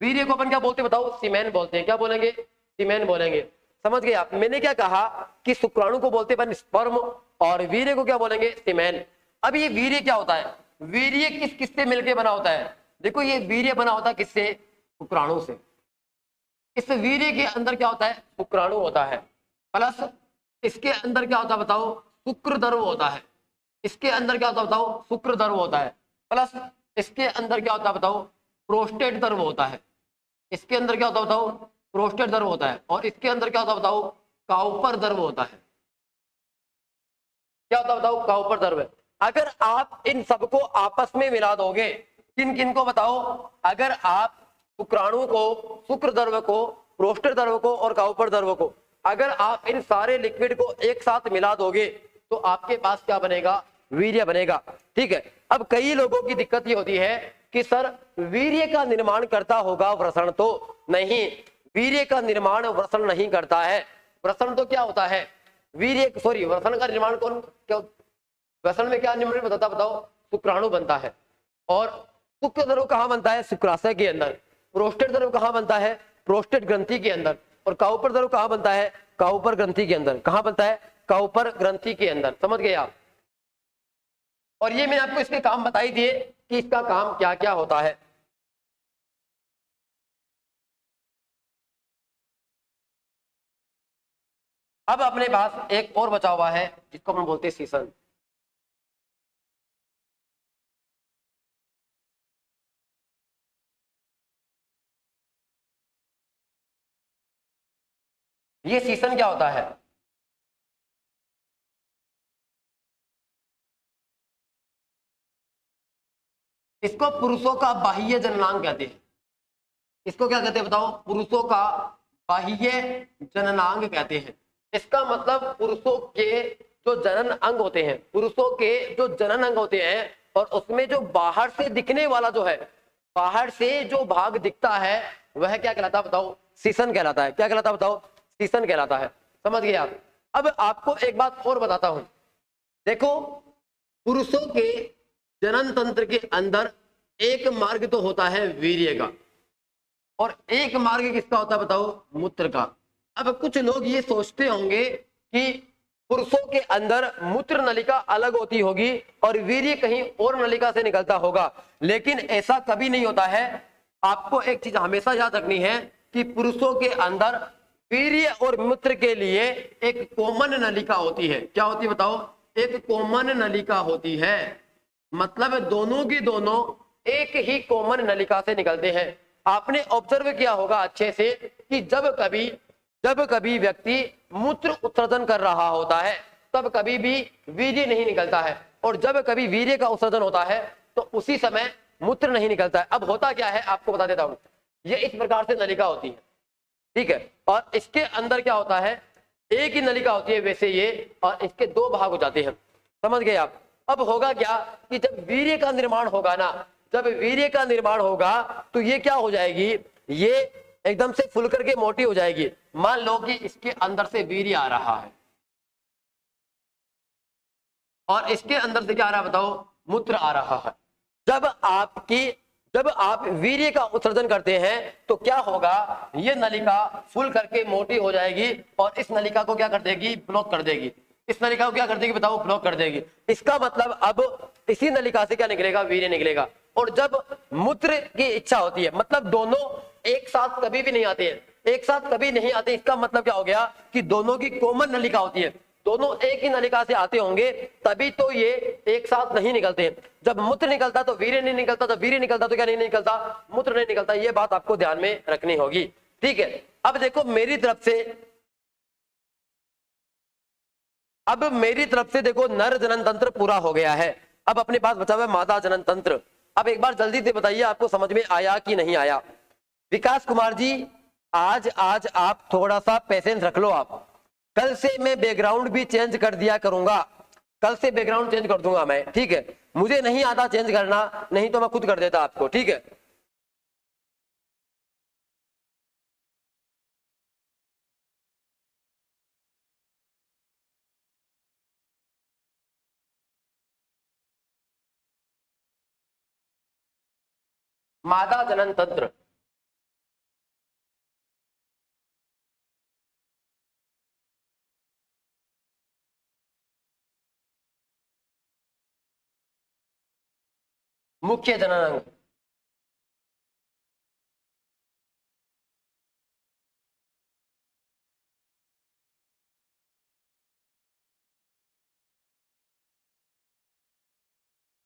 वीर्य को अपन क्या बोलते हैं बताओ? सीमेन बोलते हैं। क्या बोलेंगे? सीमेन बोलेंगे। समझ गए आप? मैंने क्या कहा कि शुक्राणु को बोलते हैं स्पर्म और वीर्य को क्या बोलेंगे? सीमेन। अब ये वीर्य क्या होता है? वीर्य किस किससे मिलकर बना होता है? देखो ये वीर्य बना होता है किससे? शुक्राणु से। इस वीर्य के अंदर क्या होता है? शुक्राणु होता है, प्लस इसके अंदर क्या होता है बताओ? शुक्रद्रव होता है। इसके अंदर क्या होता है बताओ? शुक्रद्रव होता है, प्लस इसके अंदर क्या होता है बताओ? प्रोस्टेट द्रव होता है। इसके अंदर क्या होता है बताओ? प्रोस्टेट द्रव होता है। और इसके अंदर क्या होता है बताओ? काउपर द्रव होता है। क्या होता है बताओ? काउपर द्रव। अगर आप इन सबको आपस में मिला दोगे, किन किन को बताओ? अगर आप शुक्राणु को, शुक्र द्रव को, प्रोस्टेट द्रव को और काउपर द्रव को, अगर आप इन सारे लिक्विड को एक साथ मिला दोगे तो आपके पास क्या बनेगा? वीर्य बनेगा। ठीक है। अब कई लोगों की दिक्कत ये होती है कि सर वीर्य का निर्माण करता होगा वृषण? तो नहीं, वीर्य का निर्माण वृषण नहीं करता है। वृषण तो क्या होता है? वीर्य, सॉरी वृषण का निर्माण कौन, क्या वृषण में क्या निर्माण बताता बताओ? शुक्राणु बनता है। और शुक्र द्रव कहाँ बनता है? शुक्राशय के अंदर। प्रोस्टेट द्रव कहाँ बनता है? प्रोस्टेट ग्रंथि के अंदर। और काउपर द्रव कहाँ बनता है? काउपर ग्रंथि के अंदर। कहाँ बनता है? काउपर ग्रंथि के अंदर। समझ गए आप? और ये मैंने आपको इसके काम बता ही दिए कि इसका काम क्या क्या होता है। अब अपने पास एक और बचा हुआ है जिसको हम बोलते हैं सीसन। ये सीसन क्या होता है? इसको पुरुषों का बाह्य जननांग कहते हैं। इसको क्या कहते हैं बताओ? पुरुषों का बाह्य जननांग कहते हैं। इसका मतलब पुरुषों के जो जनन अंग होते हैं, पुरुषों के जो जनन अंग होते हैं, और उसमें जो बाहर से दिखने वाला जो है, बाहर से जो भाग दिखता है वह क्या कहलाता है बताओ? सीसन कहलाता है। क्या कहलाता है बताओ? सीसन कहलाता है। समझ गए आप? अब आपको एक बात और बताता हूं। देखो पुरुषों के जनन तंत्र के अंदर एक मार्ग तो होता है वीर्य का, और एक मार्ग किसका होता है बताओ? मूत्र का। अब कुछ लोग ये सोचते होंगे कि पुरुषों के अंदर मूत्र नलिका अलग होती होगी और वीर्य कहीं और नलिका से निकलता होगा, लेकिन ऐसा कभी नहीं होता है। आपको एक चीज हमेशा याद रखनी है कि पुरुषों के अंदर वीर्य और मूत्र के लिए एक कॉमन नलिका होती है। क्या होती है बताओ? एक कॉमन नलिका होती है। मतलब दोनों की दोनों एक ही कॉमन नलिका से निकलते हैं। आपने ऑब्जर्व किया होगा अच्छे से कि जब कभी व्यक्ति मूत्र उत्सर्जन कर रहा होता है तब कभी भी वीर्य नहीं निकलता है, और जब कभी वीर्य का उत्सर्जन होता है तो उसी समय मूत्र नहीं निकलता है। अब होता क्या है आपको बता देता हूं, ये इस प्रकार से नलिका होती है, ठीक है, और इसके अंदर क्या होता है, एक ही नलिका होती है वैसे ये, और इसके दो भाग हो जाते हैं, समझ गए आप। अब होगा क्या कि जब वीर्य का निर्माण होगा ना, जब वीर्य का निर्माण होगा तो ये क्या हो जाएगी, ये एकदम से फुल करके मोटी हो जाएगी। मान लो कि इसके अंदर से वीर्य आ रहा है और इसके अंदर से क्या आ रहा है बताओ, मूत्र आ रहा है। जब आप वीर्य का उत्सर्जन करते हैं तो क्या होगा, ये नलिका फुल करके मोटी हो जाएगी और इस नलिका को क्या कर देगी, ब्लॉक कर देगी। इस नलिका को क्या कर देगी बताओ, ब्लॉक कर देगी। इसका मतलब अब इसी नलिका से क्या निकलेगा, वीर्य निकलेगा। और जब मूत्र की इच्छा होती है, मतलब दोनों एक साथ कभी भी नहीं आते हैं, एक साथ कभी नहीं आते, इसका मतलब क्या हो गया कि दोनों की कॉमन नलिका होती है, दोनों एक ही नलिका से आते होंगे तभी तो ये एक साथ नहीं निकलते हैं। जब मूत्र निकलता तो वीर्य नहीं निकलता, तो वीर्य निकलता तो क्या नहीं निकलता, मूत्र नहीं निकलता। ये बात आपको ध्यान में रखनी होगी, ठीक है। अब देखो मेरी तरफ से देखो नर जनन तंत्र पूरा हो गया है। अब अपने पास बचा हुआ है मादा जनन तंत्र। अब एक बार जल्दी से बताइए आपको समझ में आया कि नहीं आया। विकास कुमार जी, आज आप थोड़ा सा पेशेंस रख लो। आप कल से मैं बैकग्राउंड भी चेंज कर दिया करूंगा, कल से बैकग्राउंड चेंज कर दूंगा मैं, ठीक है। मुझे नहीं आता चेंज करना, नहीं तो मैं खुद कर देता आपको, ठीक है। मादा जनन तंत्र, मुख्य जनन अंग,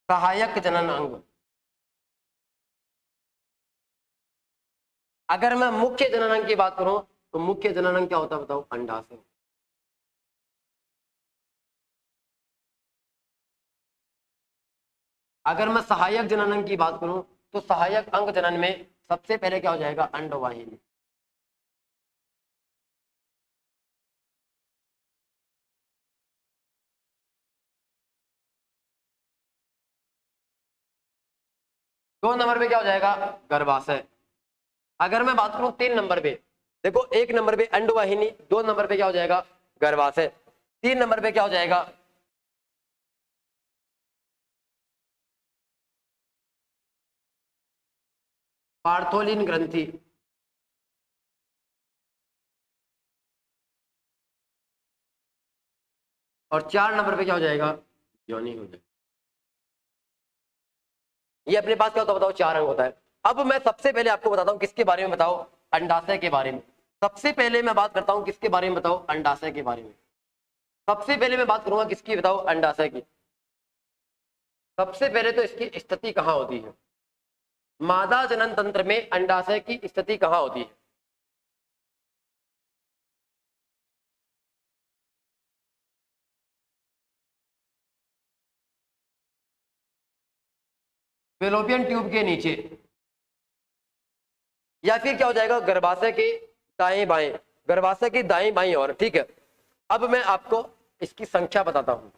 सहायक जनन अंग। अगर मैं मुख्य जनन अंग की बात करूं तो मुख्य जनन अंग क्या होता है बताओ, अंडाशय। अगर मैं सहायक जनन अंग की बात करूं तो सहायक अंग जनन में सबसे पहले क्या हो जाएगा, अंडवाहिनी। दो नंबर पे क्या हो जाएगा, गर्भाशय। अगर मैं बात करूं 3 नंबर पे, देखो 1 नंबर पे अंडवाहिनी, 2 नंबर पे क्या हो जाएगा, गर्भाशय, 3 नंबर पे क्या हो जाएगा, पार्थोलिन ग्रंथि। और 4 नंबर पे क्या हो जाएगा, योनि हो जाएगा। ये अपने पास क्या होता है बताओ, 4 अंग होता है। अब मैं सबसे पहले आपको बताता हूं किसके बारे में, बताओ अंडाशय के बारे में। सबसे पहले मैं बात करता हूं किसके बारे में, बताओ अंडाशय के बारे में। सबसे पहले मैं बात करूंगा किसकी, बताओ अंडाशय की। सबसे पहले तो इसकी स्थिति कहां होती है, मादा जनन तंत्र में अंडाशय की स्थिति कहां होती है। फेलोपियन ट्यूब के नीचे, या फिर क्या हो जाएगा, गर्भाशय के दाएं बाएं, गर्भाशय की दाएं बाएं ओर, ठीक है। अब मैं आपको इसकी संख्या बताता हूं।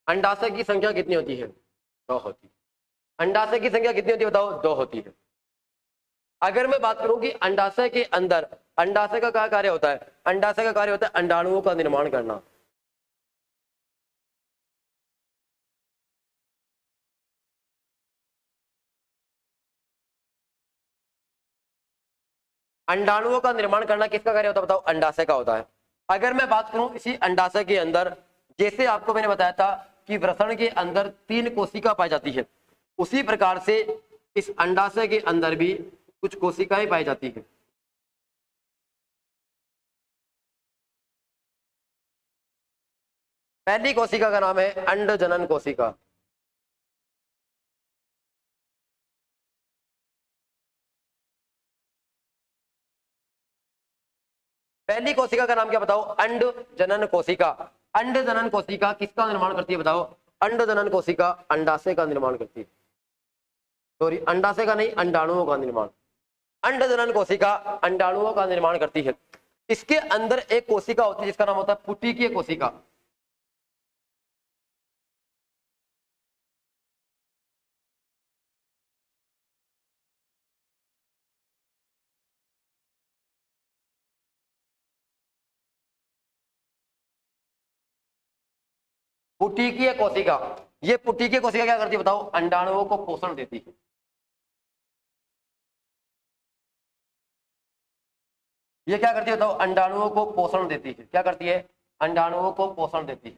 अंडाशय की संख्या कितनी होती है, 2 होती है। अंडाशय की संख्या कितनी होती है बताओ, 2 होती है। अगर मैं बात करूं कि अंडाशय के अंदर, अंडाशय का क्या कार्य होता है, अंडाशय का कार्य होता है अंडाणुओं का निर्माण करना। अंडाणुओं का निर्माण करना किसका कार्य होता है बताओ, अंडाशय का होता है। अगर मैं बात करूं इसी अंडाशय के अंदर, जैसे आपको मैंने बताया था कि वृषण के अंदर 3 कोशिका पाई जाती है, उसी प्रकार से इस अंडाशय के अंदर भी कुछ कोशिकाएं पाई जाती है। पहली कोशिका का नाम है अंडजनन कोशिका। पहली कोशिका का नाम क्या बताओ, अंड जनन कोशिका। अंड जनन कोशिका किसका निर्माण करती है बताओ, अंडजनन कोशिका अंडाशय का निर्माण करती है, सॉरी अंडाशय का नहीं, अंडाणुओं का निर्माण। अंडजनन कोशिका अंडाणुओं का निर्माण करती है। इसके अंदर एक कोशिका होती है जिसका नाम होता है पुटीकीय कोशिका। पुटीकीय कोशिका, ये पुटीकीय कोशिका क्या करती है बताओ? अंडाणुओं को पोषण देती है। ये क्या करती है बताओ? अंडाणुओं को पोषण देती है। क्या करती है? अंडाणुओं को पोषण देती है।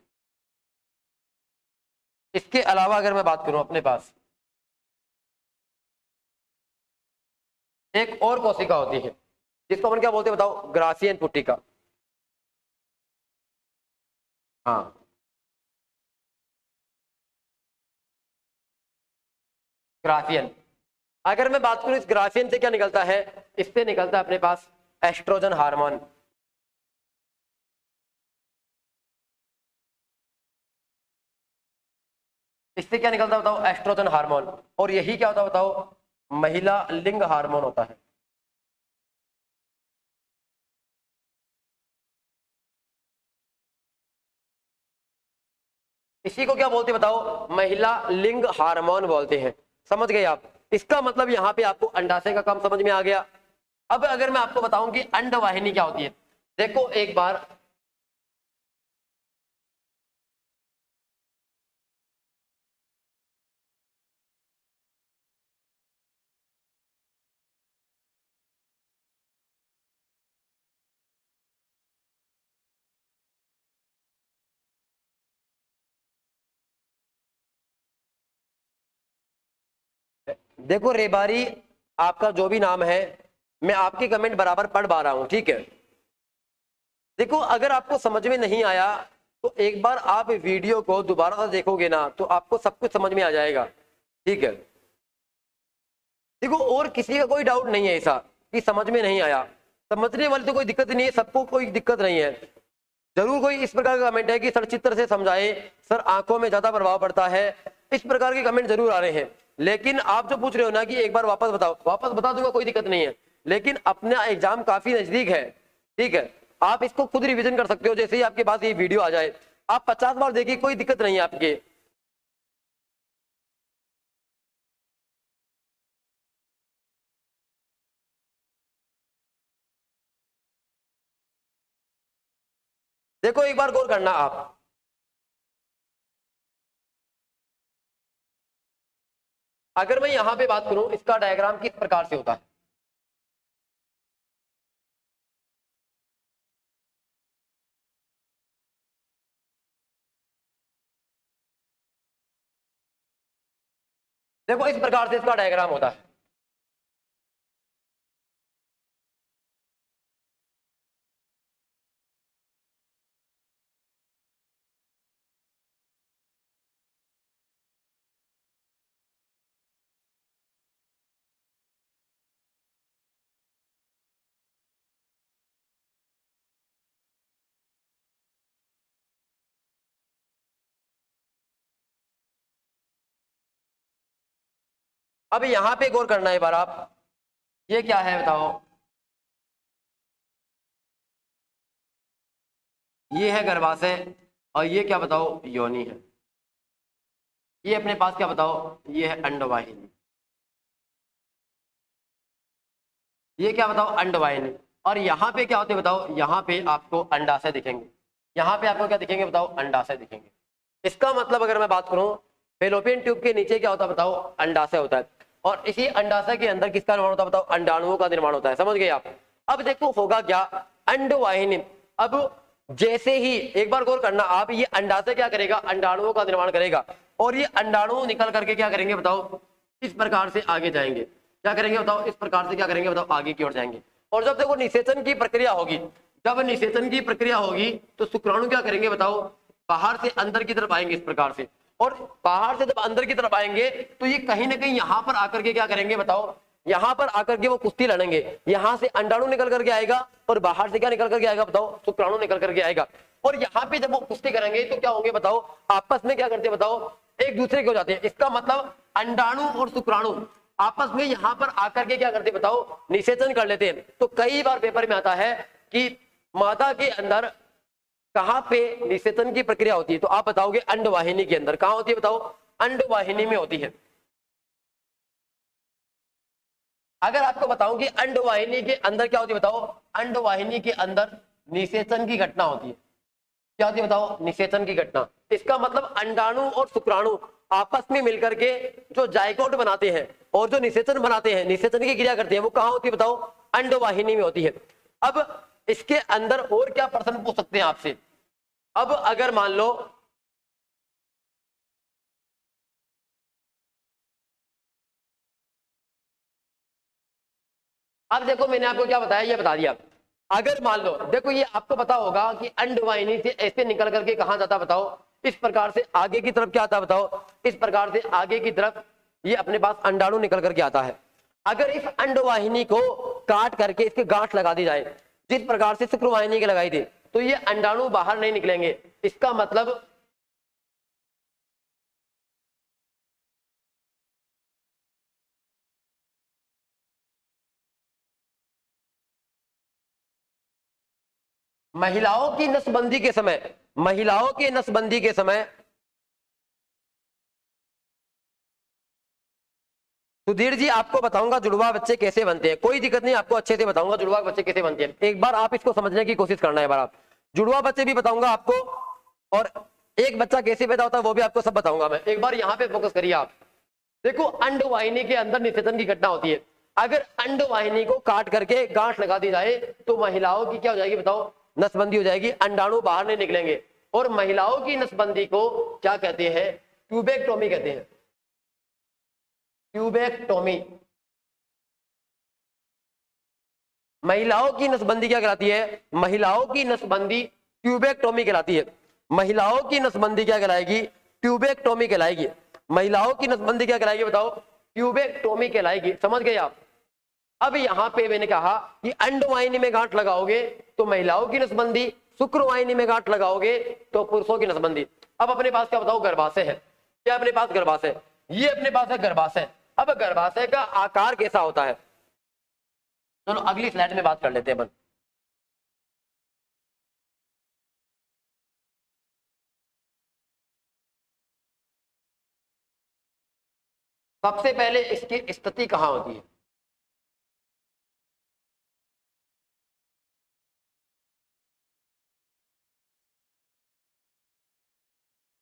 इसके अलावा अगर मैं बात करूं अपने पास एक और कोशिका होती है जिसको अपन क्या बोलते हैं बताओ? ग्रासियन पुटिका। हाँ, ग्रासियन। अगर मैं बात करूं इस ग्रासियन से क्या निकलता है? इससे निकलता है अपने पास एस्ट्रोजन हार्मोन। इससे क्या निकलता है बताओ? Oestrogen hormone. और यही क्या होता है बताओ? महिला लिंग हार्मोन होता है। इसी को क्या बोलते हैं बताओ? महिला लिंग हार्मोन बोलते हैं। समझ गए आप? इसका मतलब यहाँ पे आपको अंडाशय का काम समझ में आ गया। अब अगर मैं आपको बताऊं कि अंडवाहिनी क्या होती है, देखो एक बार देखो रेबारी आपका जो भी नाम है, मैं आपके कमेंट बराबर पढ़ पा रहा हूं, ठीक है। देखो अगर आपको समझ में नहीं आया तो एक बार आप वीडियो को दोबारा से देखोगे ना तो आपको सब कुछ समझ में आ जाएगा, ठीक है। देखो और किसी का कोई डाउट नहीं है ऐसा कि समझ में नहीं आया। समझने वाली तो कोई दिक्कत नहीं है, सबको कोई दिक्कत नहीं है। जरूर कोई इस प्रकार का कमेंट है कि सर चित्र से समझाए, सर आंखों में ज्यादा प्रभाव पड़ता है, इस प्रकार के कमेंट जरूर आ रहे हैं। लेकिन आप जो पूछ रहे हो ना कि एक बार वापस बताओ, वापस बता दूंगा, कोई दिक्कत नहीं है। लेकिन अपना एग्जाम काफी नजदीक है, ठीक है। आप इसको खुद रिवीजन कर सकते हो। जैसे ही आपके पास ये वीडियो आ जाए आप 50 बार देखिए, कोई दिक्कत नहीं है आपके। देखो एक बार गौर करना आप, अगर मैं यहां पे बात करूं इसका डायग्राम किस प्रकार से होता है। देखो इस प्रकार से इसका डायग्राम होता है। अब यहां पे गौर करना है एक बार आप, ये क्या है बताओ? ये है गर्भाशय और ये क्या बताओ? योनि है। ये अपने पास क्या बताओ? ये है अंडवाहिनी। ये क्या बताओ? अंडवाहिनी। और यहाँ पे क्या होते हैं बताओ? यहाँ पे आपको अंडाशय दिखेंगे। यहाँ पे आपको क्या दिखेंगे बताओ? अंडाशय दिखेंगे। इसका मतलब अगर मैं बात करूं फेलोपियन ट्यूब के नीचे क्या होता है बताओ? अंडाशय होता है। और इसी अंडाशय के अंदर किसका निर्माण होता है बताओ? अंडाणुओं का निर्माण होता है। समझ गए आप? अब देखो होगा क्या? अंडवाहिनी। अब जैसे ही एक बार गौर करना आप, ये अंडाशय क्या करेगा? अंडाणुओं का निर्माण करेगा। और ये अंडाणु निकल करके क्या करेंगे बताओ? इस प्रकार से आगे जाएंगे। क्या करेंगे बताओ? इस प्रकार से क्या करेंगे बताओ? आगे की ओर जाएंगे। और जब देखो निषेचन की प्रक्रिया होगी, जब निषेचन की प्रक्रिया होगी तो शुक्राणु क्या करेंगे बताओ? बाहर से अंदर की तरफ आएंगे इस प्रकार से। और बाहर से जब अंदर की तरफ आएंगे तो ये कहीं ना कहीं यहाँ पर आकर के क्या करेंगे बताओ? यहाँ पर आकर के वो कुश्ती लड़ेंगे। यहाँ से अंडाणु निकल करके आएगा और बाहर से क्या निकल करके आएगा बताओ? शुक्राणु निकल करके आएगा। और यहाँ पे जब वो पुष्टि करेंगे तो क्या होंगे बताओ, आपस में क्या करते हैं बताओ, एक दूसरे के हो जाते हैं। इसका मतलब अंडाणु और शुक्राणु आपस में यहाँ पर आकर के क्या करते हैं बताओ, निषेचन कर लेते हैं। तो कई बार पेपर में आता है कि मादा के अंदर कहां पे निषेचन की प्रक्रिया होती है, तो आप बताओगे अंडवाहिनी के अंदर। कहां होती है बताओ, अंडवाहिनी में होती है। अगर आपको बताऊं कि अंडवाहिनी के अंदर क्या होती है बताओ, अंडवाहिनी के अंदर निषेचन की घटना होती है। क्या होती है बताओ, निषेचन की घटना। इसका मतलब अंडाणु और शुक्राणु आपस में मिलकर के जो जायगोट बनाते हैं और जो निषेचन बनाते हैं, निषेचन की क्रिया करते हैं, वो कहां होती है बताओ, अंडवाहिनी में होती है। अब इसके अंदर और क्या प्रश्न पूछ सकते हैं आपसे। अब अगर मान लो अब देखो मैंने आपको क्या बताया, ये बता दिया। अगर मान लो देखो ये आपको पता होगा कि अंडवाहिनी से ऐसे निकल करके कहां जाता बताओ, इस प्रकार से आगे की तरफ क्या आता बताओ, इस प्रकार से आगे की तरफ ये अपने पास अंडाणु निकल करके आता है। अगर इस अंडवाहिनी को काट करके इसके गांठ लगा दी जाए, जिस प्रकार से शुक्रवाहिनी के लगाई थी, तो ये अंडाणु बाहर नहीं निकलेंगे। इसका मतलब महिलाओं की नसबंदी के समय, महिलाओं के नसबंदी के समय सुधीर जी आपको बताऊंगा जुड़वा बच्चे कैसे बनते हैं, कोई दिक्कत नहीं, आपको अच्छे से बताऊंगा जुड़वा बच्चे कैसे बनते हैं। एक बार आप इसको समझने की कोशिश करना है। बार आप जुड़वा बच्चे भी बताऊंगा आपको, और एक बच्चा कैसे पैदा होता है वो भी आपको सब बताऊंगा मैं। एक बार यहाँ पे फोकस करिए आप। देखो अंडवाहिनी के अंदर निषेचन की घटना होती है। अगर अंडवाहिनी को काट करके गांठ लगा दी जाए तो महिलाओं की क्या हो जाएगी बताओ, नसबंदी हो जाएगी, अंडाणु बाहर नहीं निकलेंगे। और महिलाओं की नसबंदी को क्या कहते हैं, ट्यूबेक्टोमी कहते हैं। ट्यूबेक्टोमी। महिलाओं की नसबंदी क्या कहलाती है, महिलाओं की नसबंदी ट्यूबेक्टोमी कहलाती है। महिलाओं की नसबंदी क्या कहलाएगी, ट्यूबेक्टोमी कहलाएगी। महिलाओं की नसबंदी क्या कहलाएगी बताओ, ट्यूबेक्टोमी कहलाएगी। समझ गए आप। अब यहां पे मैंने कहा कि अंडवाहिनी में गांठ लगाओगे तो महिलाओं की नसबंदी, शुक्रवाहिनी में गांठ लगाओगे तो पुरुषों की नसबंदी। अब अपने पास क्या बताओ, गर्भाशय है। क्या अपने पास गर्भाशय, ये अपने पास है गर्भाशय। अब गर्भाशय का आकार कैसा होता है, चलो अगली स्लाइड में बात कर लेते हैं अपन। सबसे पहले इसकी स्थिति कहां होती है,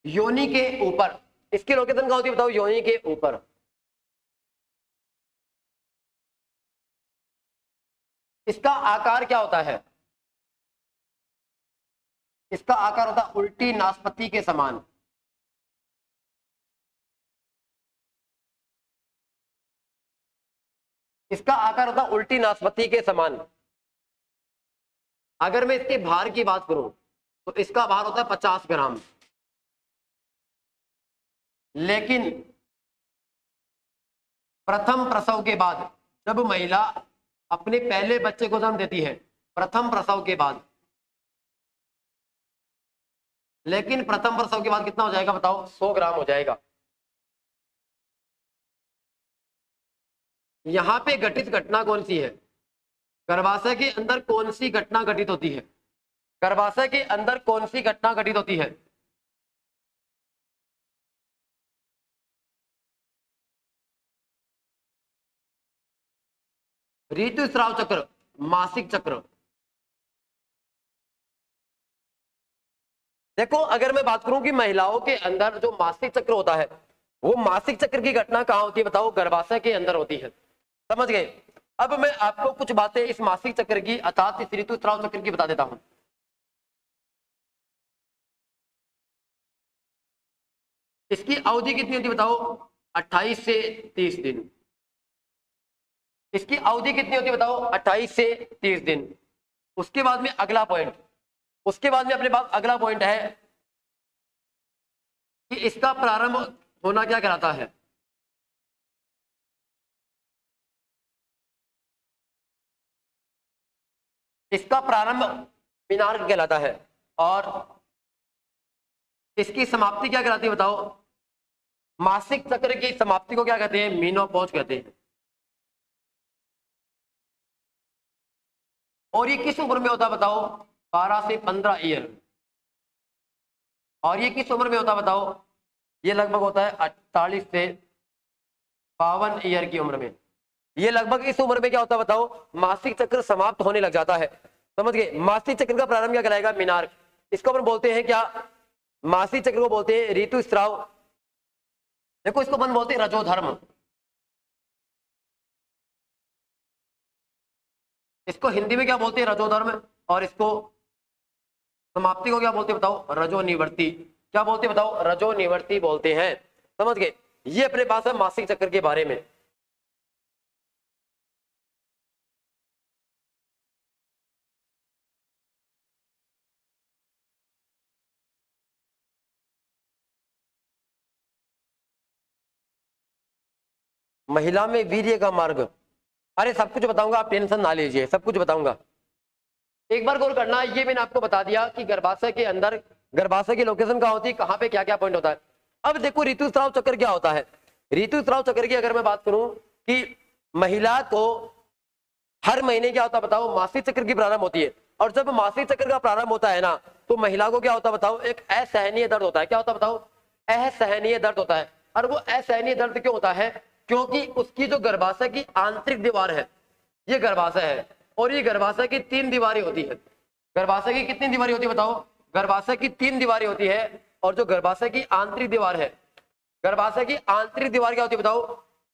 योनि के ऊपर। इसकी लोकेशन कहां होती है बताओ, योनि के ऊपर। इसका आकार क्या होता है, इसका आकार होता है उल्टी नाशपाती के समान। इसका आकार होता है उल्टी नाशपाती के समान। अगर मैं इसके भार की बात करूं तो इसका भार होता है 50 ग्राम। लेकिन प्रथम प्रसव के बाद जब महिला अपने पहले बच्चे को जन्म देती है, प्रथम प्रसव के बाद, लेकिन प्रथम प्रसव के बाद कितना हो जाएगा बताओ, 100 ग्राम हो जाएगा। यहां पे घटित घटना कौन सी है, गर्भाशय के अंदर कौन सी घटना घटित होती है, गर्भाशय के अंदर कौन सी घटना घटित होती है। ऋतुस्राव चक्र, मासिक चक्र। देखो अगर मैं बात करूं कि महिलाओं के अंदर जो मासिक चक्र होता है, वो मासिक चक्र की घटना कहां होती है बताओ, गर्भाशय के अंदर होती है। समझ गए। अब मैं आपको कुछ बातें इस मासिक चक्र की अर्थात इस ऋतुस्राव चक्र की बता देता हूं। इसकी अवधि कितनी होती है बताओ, 28 से 30 दिन। इसकी अवधि कितनी होती है बताओ, 28 से 30 दिन। उसके बाद में अगला पॉइंट, उसके बाद में अपने पास अगला पॉइंट है कि इसका प्रारंभ होना क्या कहलाता है, इसका प्रारंभ मीनार कहलाता है। और इसकी समाप्ति क्या कहलाती है बताओ? मासिक चक्र की समाप्ति को क्या कहते हैं? मेनोपॉज कहते हैं। और ये किस उम्र में होता है बताओ? 12 से 15 ईयर। और ये किस उम्र में होता है बताओ? ये लगभग होता है 48 से 52 ईयर की उम्र में। ये लगभग इस उम्र में क्या होता है बताओ? मासिक चक्र समाप्त होने लग जाता है। समझ गए? मासिक चक्र का प्रारंभ क्या कहलाएगा? मीनार्क। इसको अपन बोलते हैं क्या? मासिक चक्र को बोलते हैं ऋतुस्राव। देखो इसको अपन बोलते हैं रजोधर्म। इसको हिंदी में क्या बोलते हैं? रजोधर्म। और इसको समाप्ति को क्या बोलते हैं बताओ? रजोनिवृत्ति। क्या बोलते हैं बताओ? रजोनिवृत्ति बोलते हैं। समझ गए? ये अपने पास है मासिक चक्र के बारे में। महिला में वीर्य का मार्ग, अरे सब कुछ बताऊंगा, आप टेंशन ना लीजिए, सब कुछ बताऊंगा। एक बार गौर करना, ये मैंने आपको बता दिया कि गर्भाशय के अंदर गर्भाशय की लोकेशन कहाँ होती है, कहाँ पे क्या क्या पॉइंट होता है। अब देखो ऋतुस्राव चक्र क्या होता है। ऋतुस्राव चक्र की अगर मैं बात करूं कि महिला को हर महीने क्या होता है बताओ? मासिक चक्र की प्रारंभ होती है। और जब मासिक चक्र का प्रारंभ होता है ना, तो महिला को क्या होता है बताओ? एक असहनीय दर्द होता है। क्या होता है बताओ? असहनीय दर्द होता है। और वो असहनीय दर्द क्यों होता है? क्योंकि उसकी जो गर्भाशय की आंतरिक दीवार है, ये गर्भाशय है, और ये गर्भाशय की 3 दीवारें होती है। गर्भाशय की कितनी दीवारें होती है बताओ? गर्भाशय की 3 दीवारें होती है। और जो गर्भाशय की आंतरिक दीवार है, गर्भाशय की आंतरिक दीवार क्या होती है बताओ?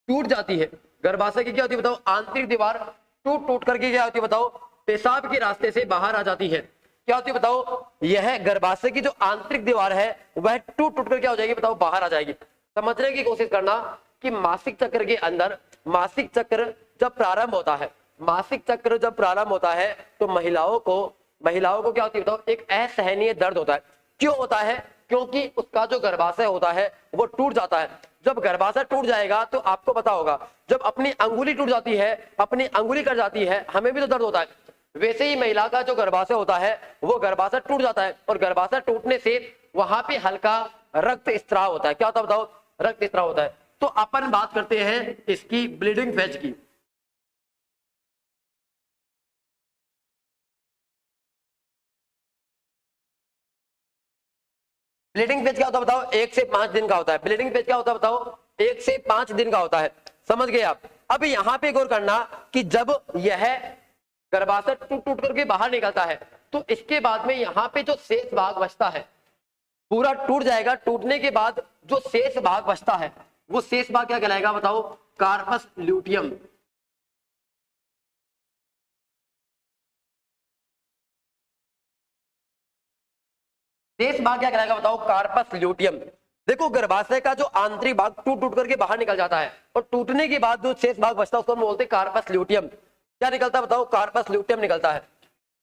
टूट जाती है। गर्भाशय की क्या होती है बताओ? आंतरिक दीवार टूट टूट करके क्या होती है बताओ? पेशाब के रास्ते से बाहर आ जाती है। क्या होती है बताओ? यह गर्भाशय की जो आंतरिक दीवार है वह टूट टूट कर क्या हो जाएगी बताओ? बाहर आ जाएगी। समझने की कोशिश करना कि मासिक चक्र के अंदर, मासिक चक्र जब प्रारंभ होता है, मासिक चक्र जब प्रारंभ होता है तो महिलाओं को क्या होती है बताओ? एक असहनीय दर्द होता है। क्यों होता है? क्योंकि उसका जो गर्भाशय होता है वो टूट जाता है। जब गर्भाशय टूट जाएगा तो आपको पता होगा, जब अपनी अंगुली टूट जाती है, अपनी अंगुली कट जाती है, हमें भी तो दर्द होता है। वैसे ही महिला का जो गर्भाशय होता है वो गर्भाशय टूट जाता है, और गर्भाशय टूटने से वहां पे हल्का रक्त स्त्राव होता है। क्या होता है बताओ? रक्त स्त्राव होता है। तो अपन बात करते हैं इसकी ब्लीडिंग फेज की। ब्लीडिंग फेज क्या होता है बताओ? 1 से 5 दिन का होता है। ब्लीडिंग फेज क्या होता है बताओ? 1 से 5 दिन का होता है। समझ गए आप? अब यहाँ पे गौर करना कि जब यह गर्भाशय टूट टूट करके बाहर निकलता है तो इसके बाद में यहाँ पे जो शेष भाग बचता है पूरा टूट जाएगा। टूटने के बाद जो शेष भाग बचता है वो शेष भाग क्या कहलाएगा बताओ? Corpus luteum. शेष भाग क्या कहलाएगा बताओ? Corpus luteum. देखो गर्भाशय का जो आंतरिक भाग टूट टूट करके बाहर निकल जाता है, और टूटने के बाद जो शेष भाग बचता है उसको हम बोलते हैं कार्पस ल्यूटियम। क्या निकलता है बताओ? कार्पस ल्यूटियम निकलता है,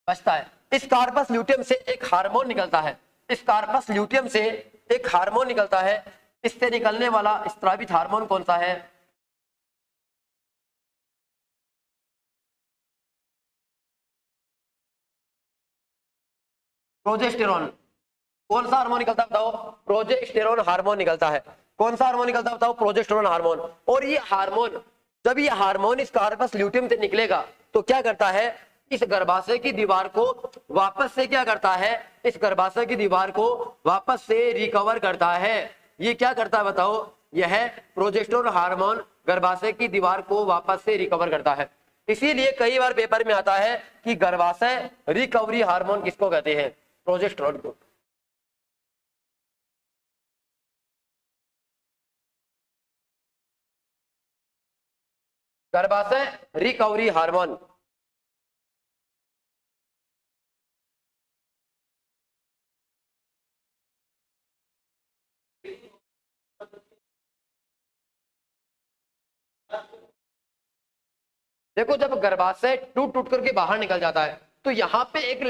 बचता है। इस कार्पस ल्यूटियम से एक हार्मोन निकलता है। इस कार्पस ल्यूटियम से एक हार्मोन निकलता है। इससे निकलने वाला स्रावित हार्मोन कौन सा है? प्रोजेस्टेरॉन। कौन सा हार्मोन निकलता है बताओ? प्रोजेस्टेरॉन हार्मोन निकलता है। कौन सा हार्मोन निकलता है बताओ? Progesterone hormone. और ये हार्मोन, जब ये हार्मोन इस कार्पस ल्यूटियम से निकलेगा तो क्या करता है? इस गर्भाशय की दीवार को वापस से क्या करता है? इस गर्भाशय की दीवार को वापस से रिकवर करता है। ये क्या करता है बताओ? यह प्रोजेस्टेरॉन हार्मोन गर्भाशय की दीवार को वापस से रिकवर करता है। इसीलिए कई बार पेपर में आता है कि गर्भाशय रिकवरी हार्मोन किसको कहते हैं? प्रोजेस्टेरॉन को। गर्भाशय रिकवरी हार्मोन। देखो जब गर्भाशय टूट टूट करके बाहर निकल जाता है तो यहाँ पे एक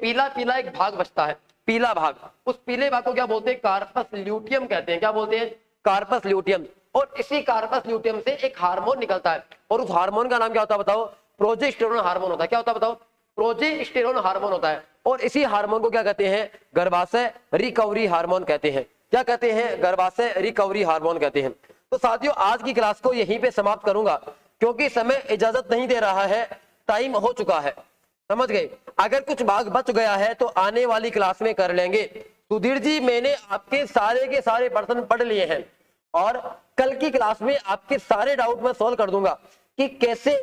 पीला पीला एक भाग बचता है, पीला भाग। उस पीले भाग को क्या बोलते हैं? कार्पस ल्यूटियम कहते हैं। क्या बोलते हैं? Corpus luteum. और इसी कार्पस ल्यूटियम से एक हार्मोन निकलता है, और उस हार्मोन का नाम क्या होता है बताओ? प्रोजेस्टेरोन हार्मोन होता है। क्या होता है बताओ? प्रोजेस्टेरोन हार्मोन होता है और इसी हार्मोन को क्या कहते हैं, गर्भाशय रिकवरी हार्मोन कहते हैं। क्या कहते हैं, गर्भाशय रिकवरी हार्मोन कहते हैं। तो साथियों आज की क्लास को यहीं पे समाप्त करूंगा क्योंकि समय इजाजत नहीं दे रहा है, टाइम हो चुका है, समझ गए। अगर कुछ भाग बच गया है तो आने वाली क्लास में कर लेंगे। सुधीर जी मैंने आपके सारे के सारे प्रश्न पढ़ लिए हैं और कल की क्लास में आपके सारे डाउट मैं सॉल्व कर दूंगा कि कैसे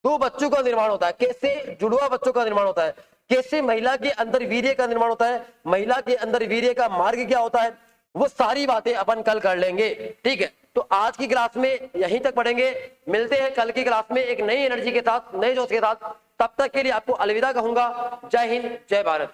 दो बच्चों का निर्माण होता है, कैसे जुड़वा बच्चों का निर्माण होता है, कैसे महिला के अंदर वीर्य का निर्माण होता है, महिला के अंदर वीर्य का मार्ग क्या होता है, वो सारी बातें अपन कल कर लेंगे। ठीक है, तो आज की क्लास में यहीं तक पढ़ेंगे। मिलते हैं कल की क्लास में एक नई एनर्जी के साथ, नए जोश के साथ। तब तक के लिए आपको अलविदा कहूंगा। जय हिंद, जय भारत।